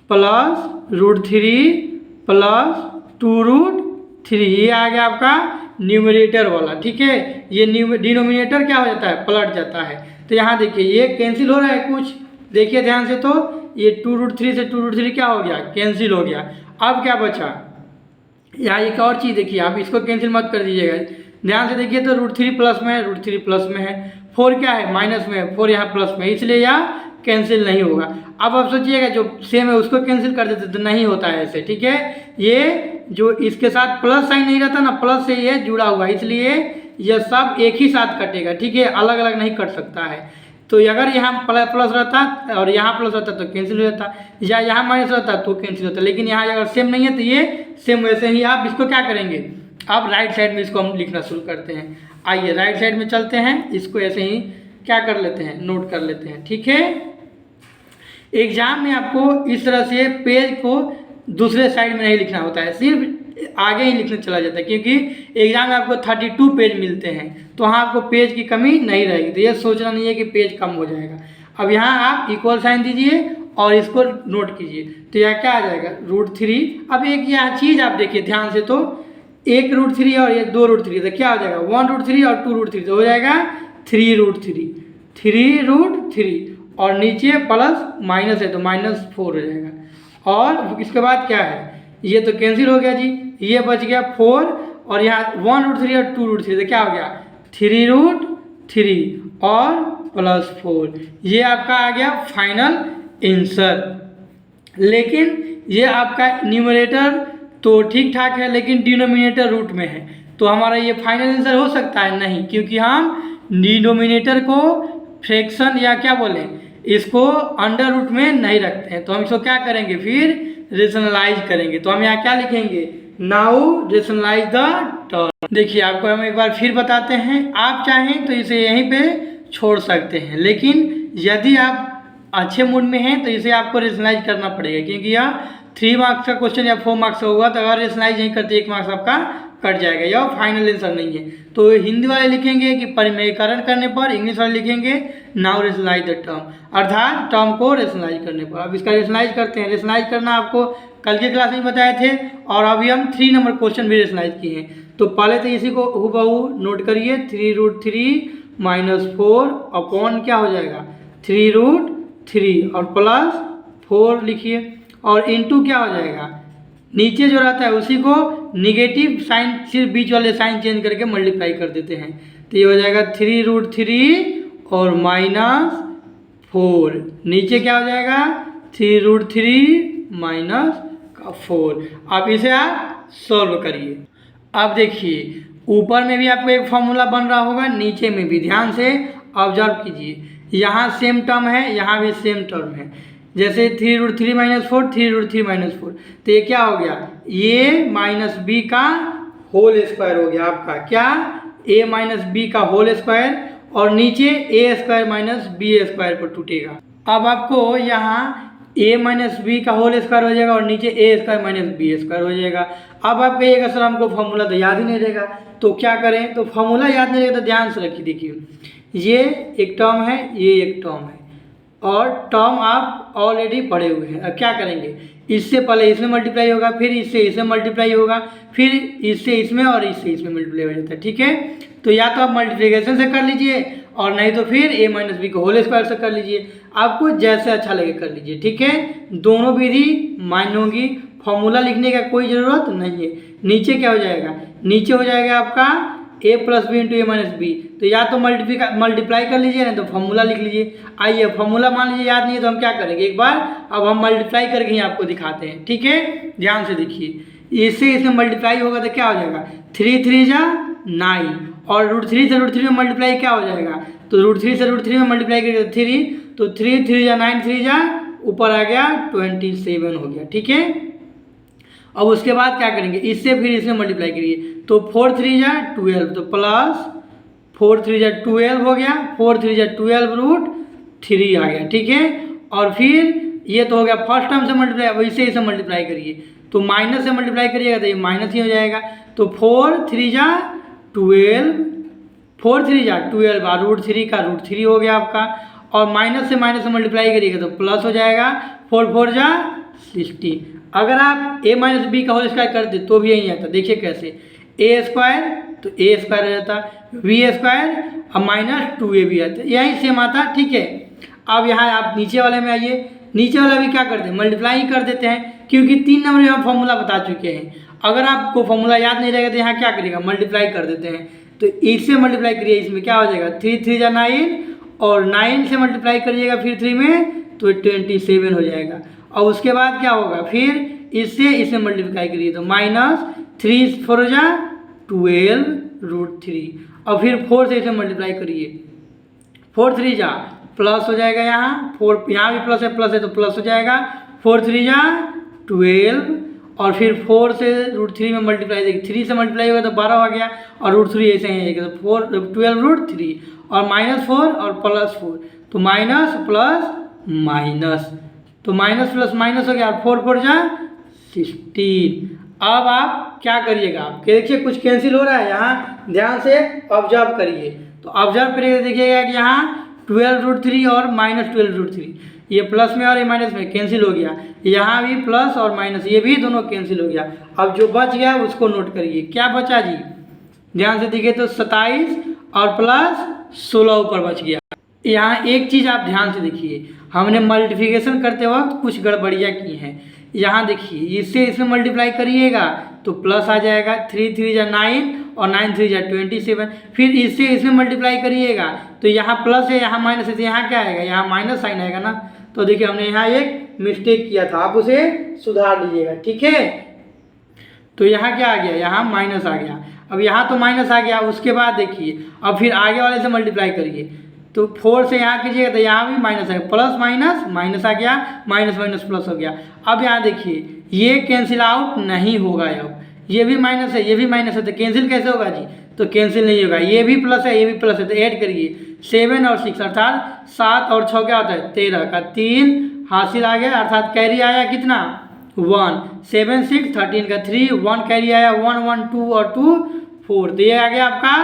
प्लस √3 प्लस 2√3, ये आ गया आपका न्यूमरेटर वाला। ठीक है, ये डिनोमिनेटर क्या हो जाता है, पलट जाता है। तो यहाँ देखिए ये कैंसिल हो रहा है कुछ, देखिए ध्यान से, तो ये 2√3 से 2√3 क्या हो गया, कैंसिल हो गया। अब क्या बचा, यहाँ एक और चीज़ देखिए, आप इसको कैंसिल मत कर दीजिएगा, ध्यान से देखिए, तो √3 प्लस में है, √3 प्लस में है, 4 क्या है माइनस में है, 4 यहाँ प्लस में, इसलिए यहाँ कैंसिल नहीं होगा। अब आप सोचिएगा जो सेम है उसको कैंसिल कर देते तो नहीं होता है ऐसे। ठीक है, ये जो इसके साथ प्लस साइन नहीं रहता ना, प्लस से ये जुड़ा हुआ, इसलिए यह सब एक ही साथ कटेगा। ठीक है, अलग अलग नहीं कट सकता है। तो अगर यहाँ प्लस रहता और यहाँ प्लस रहता तो कैंसिल हो जाता, या यहाँ माइनस रहता तो कैंसिल होता, लेकिन यहाँ अगर सेम नहीं है तो ये सेम वैसे ही आप इसको क्या करेंगे, अब राइट साइड में इसको हम लिखना शुरू करते हैं। आइए राइट साइड में चलते हैं, इसको ऐसे ही क्या कर लेते हैं, नोट कर लेते हैं। ठीक है, एग्जाम में आपको इस तरह से पेज को दूसरे साइड में नहीं लिखना होता है, सिर्फ आगे ही लिखना चला जाता है, क्योंकि एग्जाम में आपको 32 पेज मिलते हैं, तो वहाँ आपको पेज की कमी नहीं रहेगी। तो ये सोचना नहीं है कि पेज कम हो जाएगा। अब यहाँ आप इक्वल साइन दीजिए और इसको नोट कीजिए, तो यहाँ क्या आ जाएगा √3। अब एक यहाँ चीज़ आप देखिए ध्यान से, तो एक √3 और ये 2√3, तो क्या हो जाएगा 1√3 और 2√3, तो हो जाएगा 3√3, 3√3, और नीचे प्लस माइनस है तो -4 हो जाएगा। और इसके बाद क्या है, ये तो कैंसिल हो गया जी, ये बच गया 4, और यहाँ 1√3 और 2√3, तो क्या हो गया 3√3 और +4, ये आपका आ गया फाइनल आंसर। लेकिन ये आपका न्यूमरेटर तो ठीक ठाक है, लेकिन डिनोमिनेटर रूट में है, तो हमारा ये फाइनल आंसर हो सकता है नहीं, क्योंकि हम डिनोमिनेटर को फ्रैक्शन या क्या बोलें इसको अंडर रूट में नहीं रखते हैं। तो हम इसको क्या करेंगे, फिर रेशनलाइज करेंगे। तो हम यहाँ क्या लिखेंगे, नाउ रेशनलाइज द टर्म। देखिए आपको हम एक बार फिर बताते हैं, आप चाहें तो इसे यहीं पे छोड़ सकते हैं, लेकिन यदि आप अच्छे मूड में हैं तो इसे आपको रेशनलाइज करना पड़ेगा, क्योंकि यह 3 मार्क्स का क्वेश्चन या 4 मार्क्स का होगा, तो अगर रेशनलाइज नहीं करते 1 मार्क्स आपका कट जाएगा, यह फाइनल आंसर नहीं है। तो हिंदी वाले लिखेंगे कि परिमेयकरण करने पर, इंग्लिश वाले लिखेंगे नाउ रेशनलाइज द टर्म, अर्थात टर्म को रेशनलाइज करने पर। अब इसका रेशनलाइज करते हैं। रेशनलाइज करना आपको कल के क्लास में बताए थे, और अभी हम 3 नंबर क्वेश्चन भी रेशनलाइज किए हैं। तो पहले तो इसी को हूबहू नोट करिए, 3√3 -4 अपॉन क्या हो जाएगा 3√3 और +4 लिखिए, और इंटू क्या हो जाएगा नीचे जो रहता है उसी को निगेटिव साइन, सिर्फ बीच वाले साइन चेंज करके मल्टीप्लाई कर देते हैं। तो ये हो जाएगा 3√3 और -4। नीचे क्या हो जाएगा 3√3 -4। अब इसे आप सॉल्व करिए। अब देखिए ऊपर में भी आपको एक फॉर्मूला बन रहा होगा, नीचे में भी ध्यान से ऑब्जर्व कीजिए। यहाँ सेम टर्म है, यहाँ भी सेम टर्म है। जैसे 3√3 -4, 3√3 -4, तो ये क्या हो गया, a माइनस बी का होल स्क्वायर हो गया आपका। क्या, a माइनस बी का होल स्क्वायर, और नीचे a square minus B square पर टूटेगा। अब आपको यहाँ a माइनस बी का होल स्क्वायर हो जाएगा और नीचे a square minus B square हो जाएगा। अब आप कहिएगा सर हमको फॉर्मूला तो याद ही नहीं रहेगा, तो क्या करें, तो फॉर्मूला याद नहीं रहेगा तो ध्यान से रखिए। देखिए ये एक टर्म है, ये एक टर्म है, और टर्म आप ऑलरेडी पढ़े हुए हैं। अब क्या करेंगे, इससे पहले इसमें मल्टीप्लाई होगा, फिर इससे इसमें मल्टीप्लाई होगा, फिर इससे इसमें और इससे इसमें मल्टीप्लाई हो जाता है। ठीक है, तो या तो आप मल्टीप्लिकेशन से कर लीजिए और नहीं तो फिर a माइनस बी को होल स्क्वायर से कर लीजिए, आपको जैसे अच्छा लगे कर लीजिए। ठीक है, दोनों विधि मान्य होगी, फॉर्मूला लिखने का कोई ज़रूरत नहीं है। नीचे क्या हो जाएगा, नीचे हो जाएगा आपका a plus B into A minus B, तो या तो मल्टीप्लाई कर लीजिए नहीं तो फॉर्मूला लिख लीजिए। आइए फॉर्मूला मान लीजिए याद नहीं है तो हम क्या करेंगे, एक बार अब हम मल्टीप्लाई करके ही आपको दिखाते हैं। ठीक है, ध्यान से देखिए, इससे इसमें मल्टीप्लाई होगा तो क्या हो जाएगा, 3 3 जा 9, और √3 से √3 में मल्टीप्लाई क्या हो जाएगा, तो √3 से √3 में मल्टीप्लाई करेंगे 3, तो 3 3 जा 9, 3 जा ऊपर आ गया 27 हो गया। ठीक है, अब उसके बाद क्या करेंगे, इससे फिर इसमें मल्टीप्लाई करिए, तो 4 3 जा 12, तो प्लस 4 3 जा 12 हो गया, 4 3 जा 12√3 आ गया। ठीक है, और फिर ये तो हो गया फर्स्ट टर्म से मल्टीप्लाई, अब इसे इसे मल्टीप्लाई करिए, तो माइनस से मल्टीप्लाई करिएगा तो ये माइनस ही हो जाएगा, तो 4 3 जा 12, 4 3 जा 12 और √3 का √3 हो गया आपका, और माइनस से मल्टीप्लाई करिएगा तो प्लस हो जाएगा, 4 4 जा 16। अगर आप a माइनस बी का होल स्क्वायर कर दे तो भी यही आता, देखिए कैसे, a स्क्वायर तो a स्क्वायर आ जाता, v स्क्वायर और -2ab आता, यही सेम आता। ठीक है, अब यहाँ आप नीचे वाले में आइए, नीचे वाला भी क्या करते हैं, मल्टीप्लाई कर देते हैं, क्योंकि 3 नंबर में हम फॉर्मूला बता चुके हैं। अगर आपको फॉर्मूला याद नहीं रहेगा तो यहाँ क्या करेगा, मल्टीप्लाई कर देते हैं, तो इससे मल्टीप्लाई करिए, इसमें क्या हो जाएगा 3 3 जा 9, और 9 से मल्टीप्लाई करिएगा फिर 3 में तो 27 हो जाएगा। और उसके बाद क्या होगा, फिर इससे इसे मल्टीप्लाई करिए तो -3 4 जा 12√3, और फिर 4 से इसे मल्टीप्लाई करिए, 4 3 जा प्लस हो जाएगा, यहाँ 4 यहाँ भी प्लस है तो प्लस हो जाएगा, 4 3 जा 12, और फिर 4 से √3 में मल्टीप्लाई, देखिए 3 से मल्टीप्लाई होगा तो 12 आ गया, और √3 ऐसे ही आएगा तो 12√3, और -4 और +4, तो माइनस प्लस माइनस, तो माइनस प्लस माइनस हो गया, 4 4 जा 16। अब आप क्या करिएगा, आप देखिए कुछ कैंसिल हो रहा है, यहाँ ध्यान से ऑब्जर्व करिए, तो ऑब्जर्व करिएगा देखिएगा कि यहाँ 12√3 और -12√3, ये प्लस में और ये माइनस में कैंसिल हो गया, यहाँ भी प्लस और माइनस ये भी दोनों कैंसिल हो गया। अब जो बच गया उसको नोट करिए, क्या बचा जी, ध्यान से देखिए तो 27 और प्लस 16 ऊपर बच गया। यहाँ एक चीज़ आप ध्यान से देखिए, हमने मल्टीप्लिकेशन करते वक्त कुछ गड़बड़ियाँ की हैं। यहाँ देखिए, इससे इसमें मल्टीप्लाई करिएगा तो प्लस आ जाएगा, 3 3 जा 9 और 9 3 जा 27, फिर इससे इसमें मल्टीप्लाई करिएगा तो यहाँ प्लस है यहाँ माइनस है, तो यहाँ क्या आएगा, यहाँ माइनस साइन आएगा ना। तो देखिए हमने यहाँ एक मिस्टेक किया था, आप उसे सुधार लीजिएगा। ठीक है, तो यहाँ क्या आ गया, यहाँ माइनस आ गया, अब यहाँ तो माइनस आ गया, उसके बाद देखिए अब फिर आगे वाले से मल्टीप्लाई करिए, तो 4 से यहाँ कीजिएगा तो यहाँ भी माइनस आएगा, प्लस माइनस माइनस आ गया, माइनस माइनस प्लस हो गया। अब यहाँ देखिए ये कैंसिल आउट नहीं होगा, अब ये भी माइनस है ये भी माइनस है, तो कैंसिल कैसे होगा जी, तो कैंसिल नहीं होगा, ये भी प्लस है ये भी प्लस है, तो ऐड करिए 7 और 6 अर्थात 7 और 6 क्या होता है 13 का 3 हासिल आ गया, अर्थात कैरी आया कितना 1, 7 6 13 का 3, 1 कैरी आया 1 1 2 और 2 4, तो ये आ गया आपका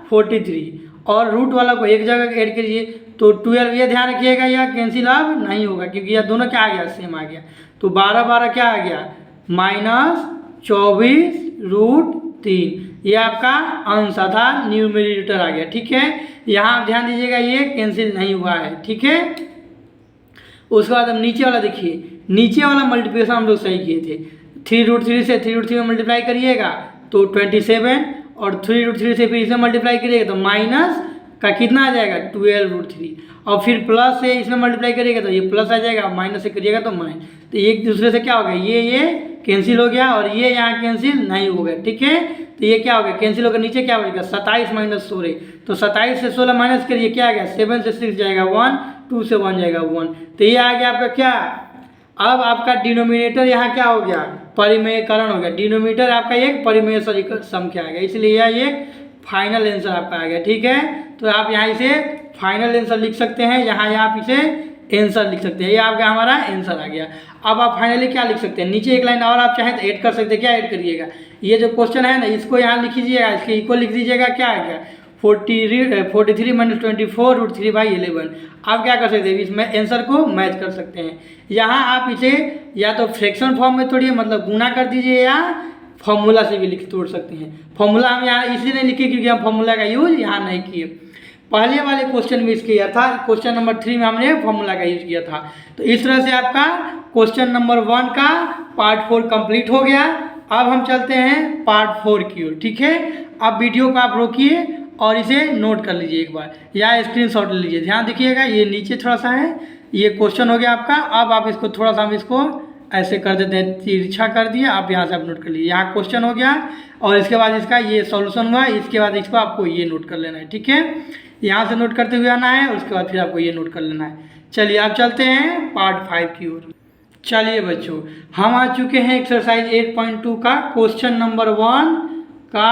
43, और रूट वाला को एक जगह ऐड करिए तो 12, ये ध्यान रखिएगा यह कैंसिल अब नहीं होगा क्योंकि यह दोनों क्या आ गया सेम आ गया, तो 12 12 क्या आ गया -24√3, ये आपका आंसर था, न्यूमरेटर आ गया। ठीक है, यहाँ आप ध्यान दीजिएगा ये कैंसिल नहीं हुआ है। ठीक है, उसके बाद हम नीचे वाला देखिए, नीचे वाला मल्टीप्लिकेशन हम लोग सही किए थे, 3√3 से 3√3 में मल्टीप्लाई करिएगा तो 27, और 3√3 से फिर इसमें मल्टीप्लाई करिएगा तो माइनस का कितना आ जाएगा 12√3, और फिर प्लस से इसमें मल्टीप्लाई करिएगा तो ये प्लस आ जाएगा, माइनस से करिएगा तो माइनस। तो एक दूसरे से क्या हो गया, ये कैंसिल हो गया और ये यहाँ कैंसिल नहीं हो गया, ठीक है। तो ये क्या हो गया, कैंसिल होकर नीचे क्या बचेगा 27 माइनस 16, तो 27 से 16 माइनस करिए क्या आ गया 7 से 6 जाएगा 1, 2 से 1 जाएगा 1, तो ये आ गया आपका क्या। अब आपका डिनोमिनेटर यहाँ क्या हो गया, परिमेयकरण हो गया, डिनोमिनेटर आपका एक परिमेय संख्या आ गया, इसलिए यह एक फाइनल आंसर आपका आ गया, ठीक है। तो आप यहाँ इसे फाइनल आंसर लिख सकते हैं, यहाँ आप इसे आंसर लिख सकते हैं, ये आपका हमारा आंसर आ गया। अब आप फाइनली क्या लिख सकते हैं, नीचे एक लाइन और आप चाहें तो ऐड कर सकते हैं, क्या ऐड करिएगा, ये जो क्वेश्चन है ना इसको यहाँ लिख लीजिएगा, इसके इक्वल लिख दीजिएगा, क्या आ गया 43 माइनस 24√3/11। आप क्या कर सकते हैं, इसमें आंसर को मैच कर सकते हैं। यहाँ आप इसे या तो फ्रैक्शन फॉर्म में तोड़िए, मतलब गुना कर दीजिए, या फॉर्मूला से भी तोड़ सकते हैं। फॉर्मूला हम यहाँ इसलिए नहीं लिखे क्योंकि हम फॉर्मूला का यूज यहाँ नहीं किए, पहले वाले क्वेश्चन में इसके किया था, क्वेश्चन नंबर 3 में हमने फॉर्मूला का यूज किया था। तो इस तरह से आपका क्वेश्चन नंबर 1 का पार्ट 4 कंप्लीट हो गया। अब हम चलते हैं पार्ट 4 की ओर, ठीक है। अब वीडियो को आप रोकिए और इसे नोट कर लीजिए एक बार, या स्क्रीनशॉट ले लीजिए, ध्यान देखिएगा, ये नीचे थोड़ा सा है, ये क्वेश्चन हो गया आपका। अब आप इसको थोड़ा सा हम इसको ऐसे कर देते हैं, तिरछा कर दिए, आप यहाँ से आप नोट कर लीजिए, यहाँ क्वेश्चन हो गया और इसके बाद इसका ये सॉल्यूशन हुआ, इसके बाद इसको आपको ये नोट कर लेना है, ठीक है। यहाँ से नोट करते हुए आना है, उसके बाद फिर आपको ये नोट कर लेना है। चलिए आप चलते हैं पार्ट 5 की ओर। चलिए बच्चों, हम आ चुके हैं एक्सरसाइज 8.2 का क्वेश्चन नंबर 1 का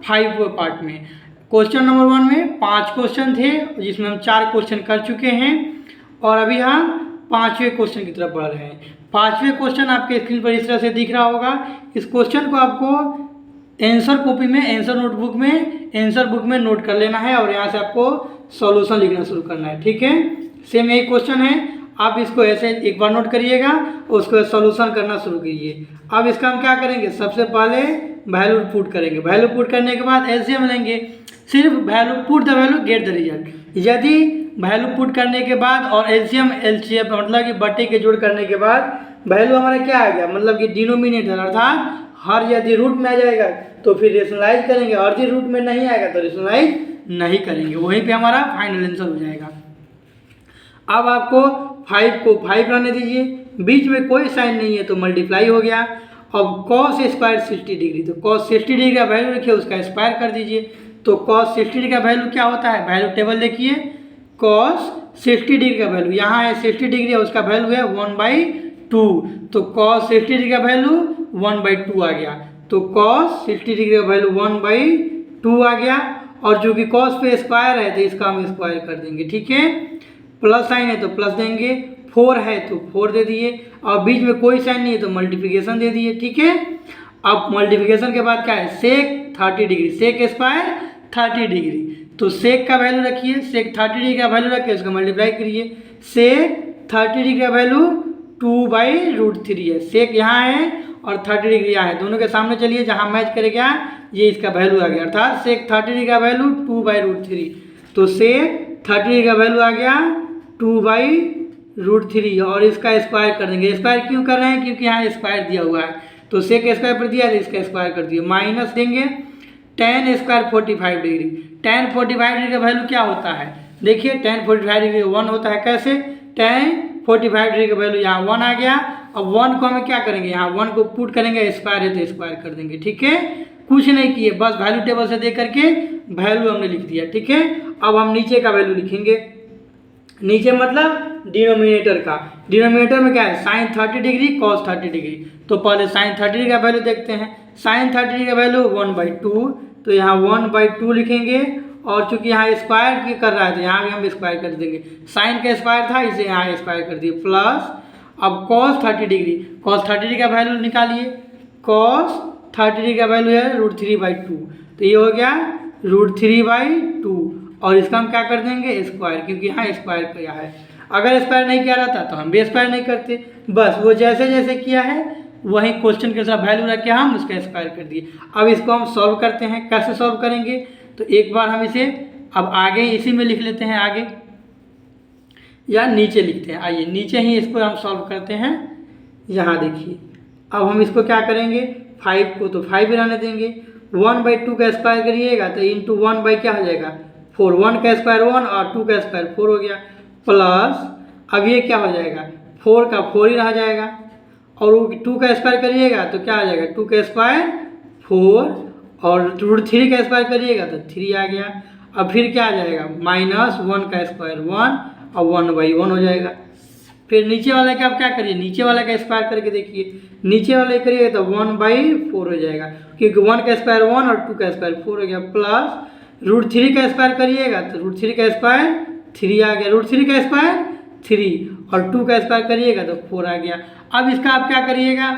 5 पार्ट में। क्वेश्चन नंबर 1 में 5 क्वेश्चन थे, जिसमें हम 4 क्वेश्चन कर चुके हैं और अभी हम 5वें क्वेश्चन की तरफ बढ़ रहे हैं। 5वें क्वेश्चन आपके स्क्रीन पर इस तरह से दिख रहा होगा। इस क्वेश्चन को आपको आंसर कॉपी में, आंसर नोटबुक में, आंसर बुक में नोट कर लेना है और यहाँ से आपको सॉल्यूशन लिखना शुरू करना है, ठीक है। सेम यही क्वेश्चन है, आप इसको ऐसे एक बार नोट करिएगा, उसके बाद सॉल्यूशन करना शुरू कीजिए। अब इसका हम क्या करेंगे, सबसे पहले वैल्यू पुट करेंगे, वैल्यू पुट करने के बाद एलसीएम लेंगे, सिर्फ value put the value get the result. यदि वैल्यू पुट करने के बाद और एलसीएम एलसीएम मतलब कि बटे के जोड़ करने के बाद वैल्यू हमारा क्या आ गया, मतलब कि डिनोमिनेटर अर्थात हर यदि रूट में आ जाएगा तो फिर रेशनलाइज करेंगे, और यदि रूट में नहीं आएगा तो रेशनलाइज नहीं करेंगे, वहीं पे हमारा फाइनल आंसर हो जाएगा। अब आपको 5 को 5 रहने दीजिए, बीच में कोई साइन नहीं है तो मल्टीप्लाई हो गया। अब cos स्क्वायर 60 डिग्री, तो cos 60 डिग्री का वैल्यू रखिए, उसका स्क्वायर कर दीजिए। तो cos 60 डिग्री का वैल्यू क्या होता है, वैल्यू टेबल देखिए, cos 60 डिग्री का वैल्यू यहाँ है 60 डिग्री है, उसका वैल्यू है 1/2, तो cos 60 डिग्री का वैल्यू 1/2 आ गया। तो cos 60 डिग्री का वैल्यू 1/2 आ गया, और जो कि cos पे स्क्वायर है तो इसका हम स्क्वायर कर देंगे, ठीक है। प्लस साइन है तो प्लस देंगे, 4 है तो 4 दे दिए, और बीच में कोई साइन नहीं है तो मल्टीप्लिकेशन दे दिए, ठीक है। अब मल्टीप्लिकेशन के बाद क्या है, सेक 30 डिग्री, सेक स्क्वायर 30 डिग्री, तो सेक का वैल्यू रखिए, सेक 30 डिग्री का वैल्यू रखिए, उसका मल्टीप्लाई करिए। सेक 30 डिग्री का वैल्यू 2/√3 है, सेक यहाँ है और 30 डिग्री यहाँ है, दोनों के सामने चलिए, जहाँ मैच करेगा ये इसका वैल्यू आ गया, अर्थात सेक 30 डिग्री का वैल्यू 2/√3, तो सेक 30 डिग्री का वैल्यू आ गया 2/√3, और इसका स्क्वायर कर देंगे। स्क्वायर क्यों कर रहे हैं, क्योंकि यहाँ स्क्वायर दिया हुआ है, तो सेक स्क्वायर पर दिया है, इसका स्क्वायर कर दिए, माइनस देंगे tan square 45 degree. tan 45 degree का वैल्यू क्या होता है, देखिए tan 45 डिग्री 1 होता है, कैसे, tan 45 डिग्री का वैल्यू यहाँ 1 आ गया। अब 1 को हमें क्या करेंगे, यहाँ 1 को पुट करेंगे, स्क्वायर है तो स्क्वायर कर देंगे, ठीक है। कुछ नहीं किए, बस वैल्यू टेबल से दे करके वैल्यू हमने लिख दिया, ठीक है। अब हम नीचे का वैल्यू लिखेंगे, नीचे मतलब डिनोमिनेटर का, डिनोमिनेटर में क्या है, साइन 30 डिग्री cos 30 डिग्री, तो पहले साइन 30 डिग्री का वैल्यू देखते हैं। साइन 30 डिग्री का वैल्यू 1/2, तो यहाँ 1/2 लिखेंगे, और चूंकि यहाँ स्क्वायर कर रहा है तो यहाँ भी हम स्क्वायर कर देंगे, साइन का स्क्वायर था इसे यहाँ स्क्वायर कर दिए, प्लस अब cos 30 डिग्री, cos 30 डिग्री का वैल्यू निकालिए, cos 30 डिग्री का वैल्यू है √3/2, तो ये हो गया √3/2, और इसका हम क्या कर देंगे, स्क्वायर, क्योंकि यहाँ स्क्वायर किया है। अगर स्क्वायर नहीं किया रहता तो हम भी स्क्वायर नहीं करते, बस वो जैसे जैसे किया है वही क्वेश्चन के साथ वैल्यू रख के हम उसका स्क्वायर कर दिए। अब इसको हम सॉल्व करते हैं, कैसे सॉल्व करेंगे, तो एक बार हम इसे अब आगे इसी में लिख लेते हैं, आगे या नीचे लिखते हैं, आइए नीचे ही इसको हम सॉल्व करते हैं। यहाँ देखिए, अब हम इसको क्या करेंगे, 5 को तो 5 ही रहने देंगे। 1/2 का स्क्वायर करिएगा तो इंटू 1 बाई क्या हो जाएगा 4, 1 का स्क्वायर 1 और 2 का स्क्वायर 4 हो गया, प्लस अब ये क्या हो जाएगा 4 का 4 ही रह जाएगा, और 2 का स्क्वायर करिएगा तो क्या आ जाएगा 2 का स्क्वायर 4 और √3 का स्क्वायर करिएगा तो 3 आ गया। अब फिर क्या आ जाएगा -1 का स्क्वायर 1 और 1/1 हो जाएगा। फिर नीचे वाले का आप क्या करिए, नीचे वाले का स्क्वायर करके देखिए, नीचे वाले करिएगा तो 1/4 हो जाएगा, क्योंकि 1 का स्क्वायर 1 और 2 का स्क्वायर 4 हो गया, प्लस √3 का स्क्वायर करिएगा तो √3 का स्क्वायर 3 आ गया, √3 का स्क्वायर 3 और 2 का स्क्वायर करिएगा तो 4 आ गया। अब इसका आप क्या करिएगा,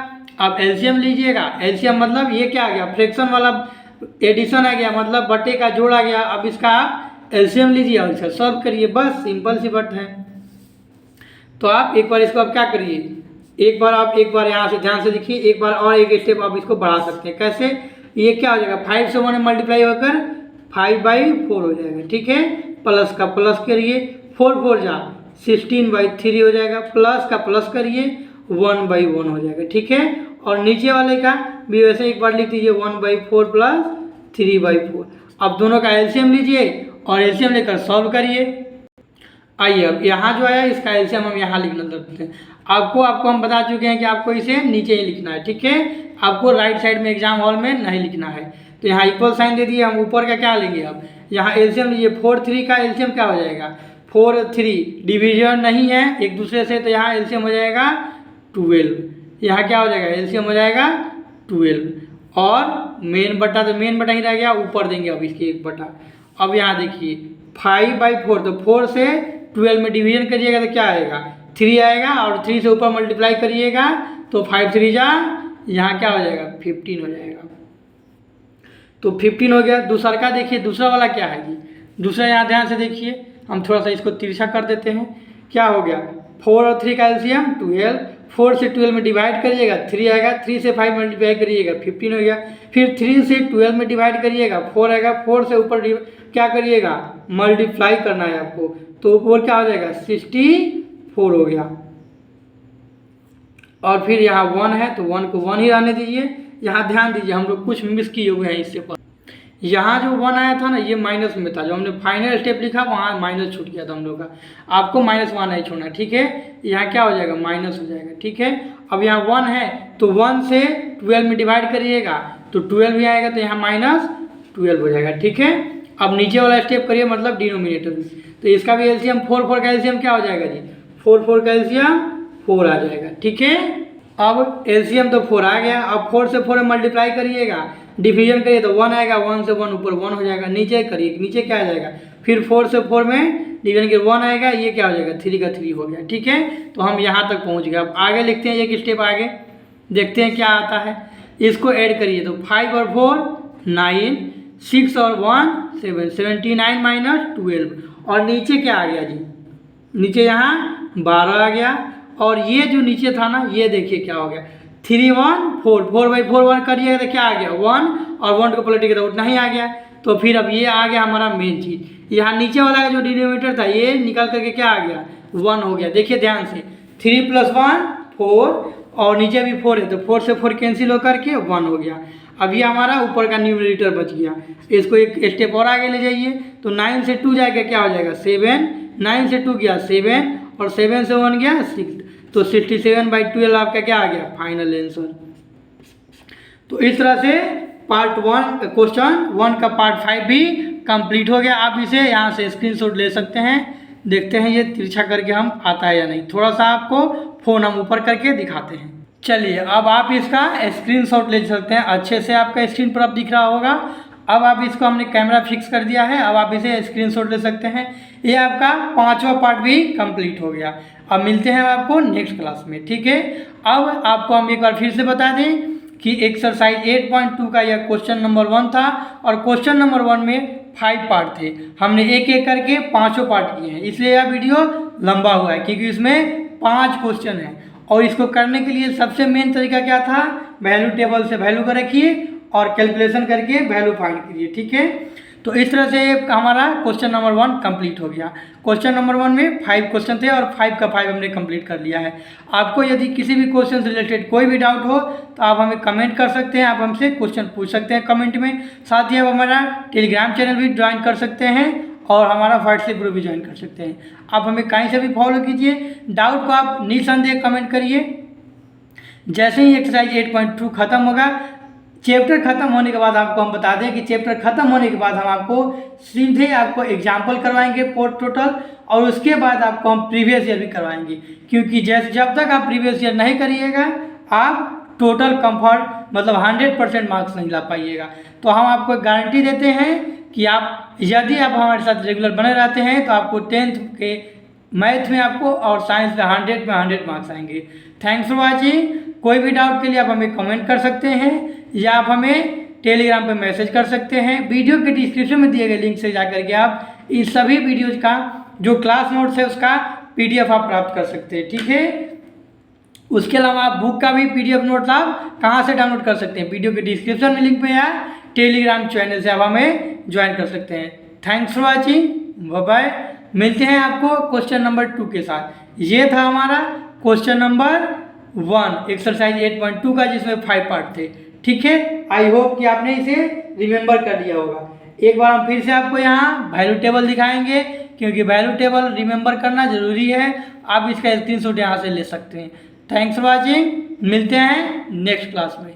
आप एलसीएम लीजिएगा, एलसीएम मतलब ये क्या आ गया फ्रैक्शन वाला एडिशन आ गया, मतलब बटे का जोड़ आ गया। अब इसका आप एलसीएम लीजिए और इसका सॉल्व करिए, बस सिंपल सी बात है। तो आप एक बार इसको आप क्या करिए, एक बार यहाँ से ध्यान से देखिए, एक बार और एक स्टेप आप इसको बढ़ा सकते हैं। कैसे, ये क्या हो जाएगा 5 से 1 मल्टीप्लाई होकर 5/4 हो जाएगा, ठीक है, प्लस का प्लस करिए 4 4 जा 16/3 हो जाएगा, प्लस का प्लस करिए 1/1 हो जाएगा, ठीक है। और नीचे वाले का भी वैसे एक बार लिख दीजिए 1/4 प्लस 3/4। अब दोनों का एलसीएम लीजिए और एलसीएम लेकर सॉल्व करिए। आइए अब यहाँ जो है इसका एलसीएम हम यहाँ लिखना लगते हैं। आपको हम बता चुके हैं कि आपको इसे नीचे ही लिखना है, ठीक है, आपको राइट साइड में एग्जाम हॉल में नहीं लिखना है। तो यहाँ इक्वल साइन दे दिए, हम ऊपर का क्या लेंगे, अब यहाँ एलसीएम लीजिए 4 3 का एलसीएम क्या हो जाएगा 4 3, डिवीजन नहीं है एक दूसरे से, तो यहाँ एलसीएम हो जाएगा 12, यहाँ क्या हो जाएगा एलसीएम हो जाएगा 12, और मेन बटा तो मेन बटा ही रह गया, ऊपर देंगे अब इसके 1 बटा। अब यहाँ देखिए 5/4, तो 4 से 12 में डिवीजन करिएगा तो क्या आएगा 3 आएगा, और 3 से ऊपर मल्टीप्लाई करिएगा तो 5 3 जा, यहाँ क्या हो जाएगा 15 हो जाएगा। तो 15 हो गया। दूसरा का देखिए, दूसरा वाला क्या है जी, दूसरा यहाँ ध्यान से देखिए, हम थोड़ा सा इसको तिरछा कर देते हैं। क्या हो गया 4 और 3 का एलसीएम 12, 4 से 12 में डिवाइड करिएगा 3 आएगा, 3 से 5 मल्टीप्लाई करिएगा 15 हो गया, फिर 3 से 12 में डिवाइड करिएगा 4 आएगा, 4 से ऊपर क्या करिएगा मल्टीप्लाई करना है आपको, तो ऊपर क्या हो जाएगा 64 हो गया। और फिर यहाँ 1 है तो 1 को 1 ही रहने दीजिए। यहाँ ध्यान दीजिए हम लोग कुछ मिस किए हुए हैं इससे पर, यहाँ जो 1 आया था ना ये माइनस में था, जो हमने फाइनल स्टेप लिखा वहाँ माइनस छूट गया था हम लोग का, आपको -1 नहीं छोड़ना, ठीक है। यहाँ क्या हो जाएगा माइनस हो जाएगा, ठीक है। अब यहाँ 1 है तो 1 से 12 में डिवाइड करिएगा तो 12 भी आएगा, तो यहाँ -12 हो जाएगा, ठीक है। अब नीचे वाला स्टेप करिए, मतलब डिनोमिनेटर में, तो इसका भी एलसीएम 4 का एलसीएम क्या हो जाएगा जी 4 का एलसीएम 4 आ जाएगा, ठीक है। अब एलसीएम तो 4 आ गया, अब 4 से 4 में मल्टीप्लाई करिएगा, डिवीजन करिए तो 1 आएगा, 1 से 1 ऊपर 1 हो जाएगा, नीचे करिए नीचे क्या आ जाएगा, फिर 4 से 4 में डिवीजन के 1 आएगा, ये क्या हो जाएगा 3 का 3 हो गया, ठीक है। तो हम यहाँ तक पहुँच गए। अब आगे लिखते हैं एक स्टेप आगे, देखते हैं क्या आता है। इसको ऐड करिए तो 5 और 4 9, 6 और 1 7, 79 माइनस 12, और नीचे क्या आ गया जी, नीचे यहाँ 12 आ गया, और ये जो नीचे था ना ये देखिए क्या हो गया 3 1 4, 4/4 1 करिएगा तो क्या आ गया 1, और 1 को पलटिएगा तो उतना ही आ गया। तो फिर अब ये आ गया हमारा मेन चीज़, यहाँ नीचे वाला जो डिनोमिनेटर था ये निकल करके क्या आ गया 1 हो गया। देखिए ध्यान से 3 + 1 4, और नीचे भी 4 है तो 4 से 4 कैंसिल होकर के 1 हो गया। अब ये हमारा ऊपर का न्यूमरेटर बच गया। इसको एक स्टेप और आगे ले जाइए तो 9 से 2 जाएगा क्या हो जाएगा 7, 9 से 2 गया 7, और 7 से 1 गया 6, तो 67/12 आपका क्या आ गया फाइनल आंसर। तो इस तरह से पार्ट 1 क्वेश्चन 1 का पार्ट 5 भी कंप्लीट हो गया। आप इसे यहाँ से स्क्रीनशॉट ले सकते हैं। देखते हैं ये तिरछा करके हम आता है या नहीं, थोड़ा सा आपको फ़ोन हम ऊपर करके दिखाते हैं। चलिए अब आप इसका स्क्रीनशॉट ले सकते हैं, अच्छे से आपका स्क्रीन पर अब दिख रहा होगा। अब आप इसको हमने कैमरा फिक्स कर दिया है, अब आप इसे स्क्रीनशॉट ले सकते हैं। ये आपका 5वां पार्ट भी कंप्लीट हो गया। अब मिलते हैं आपको नेक्स्ट क्लास में, ठीक है। अब आपको हम एक बार फिर से बता दें कि एक्सरसाइज 8.2 का यह क्वेश्चन नंबर 1 था, और क्वेश्चन नंबर 1 में 5 पार्ट थे। हमने एक एक करके 5 पार्ट किए हैं, इसलिए यह वीडियो लंबा हुआ है, क्योंकि इसमें 5 क्वेश्चन हैं। और इसको करने के लिए सबसे मेन तरीका क्या था, वैल्यू टेबल से वैल्यू को रखिए और कैलकुलेशन करके वैल्यू फाइंड करिए, ठीक है। तो इस तरह से हमारा क्वेश्चन नंबर 1 कंप्लीट हो गया। क्वेश्चन नंबर 1 में 5 क्वेश्चन थे और 5 का 5 हमने कंप्लीट कर लिया है। आपको यदि किसी भी क्वेश्चन से रिलेटेड कोई भी डाउट हो तो आप हमें कमेंट कर सकते हैं, आप हमसे क्वेश्चन पूछ सकते हैं कमेंट में। साथ ही आप हमारा टेलीग्राम चैनल भी ज्वाइन कर सकते हैं और हमारा व्हाट्सएप ग्रुप भी ज्वाइन कर सकते हैं। आप हमें कहीं से भी फॉलो कीजिए, डाउट को आप निसंदेह कमेंट करिए। जैसे ही एक्सरसाइज 8.2 खत्म होगा, चैप्टर खत्म होने के बाद आपको हम बता दें कि चैप्टर खत्म होने के बाद हम आपको सीधे आपको एग्जाम्पल करवाएंगे पोर्ट टोटल, और उसके बाद आपको हम प्रीवियस ईयर भी करवाएंगे, क्योंकि जब तक आप प्रीवियस ईयर नहीं करिएगा आप टोटल कंफर्ट मतलब 100% मार्क्स नहीं ला पाइएगा। तो हम आपको गारंटी देते हैं कि आप यदि आप हमारे साथ रेगुलर बने रहते हैं तो आपको 10th के मैथ में आपको और साइंस में 100 में 100 मार्क्स आएंगे। Thanks for watching. कोई भी डाउट के लिए आप हमें कमेंट कर सकते हैं या आप हमें टेलीग्राम पे मैसेज कर सकते हैं। वीडियो के डिस्क्रिप्शन में दिए गए लिंक से जाकर के आप इस सभी वीडियोज का जो क्लास नोट्स है उसका PDF आप प्राप्त कर सकते हैं, ठीक है। उसके अलावा आप बुक का भी PDF नोट्स आप कहाँ से डाउनलोड कर सकते हैं, वीडियो के डिस्क्रिप्शन में लिंक पे या टेलीग्राम चैनल से आप हमें ज्वाइन कर सकते हैं। Thanks for watching, bye bye. मिलते हैं आपको क्वेश्चन नंबर 2 के साथ। ये था हमारा क्वेश्चन नंबर 1 एक्सरसाइज 8.2 का, जिसमें 5 पार्ट थे, ठीक है। आई होप कि आपने इसे रिमेंबर कर लिया होगा। एक बार हम फिर से आपको यहाँ वैल्यू टेबल दिखाएंगे, क्योंकि वैल्यू टेबल रिमेंबर करना जरूरी है। आप इसका स्क्रीनशॉट यहाँ से ले सकते हैं। थैंक्स फॉर वॉचिंग, मिलते हैं नेक्स्ट क्लास में।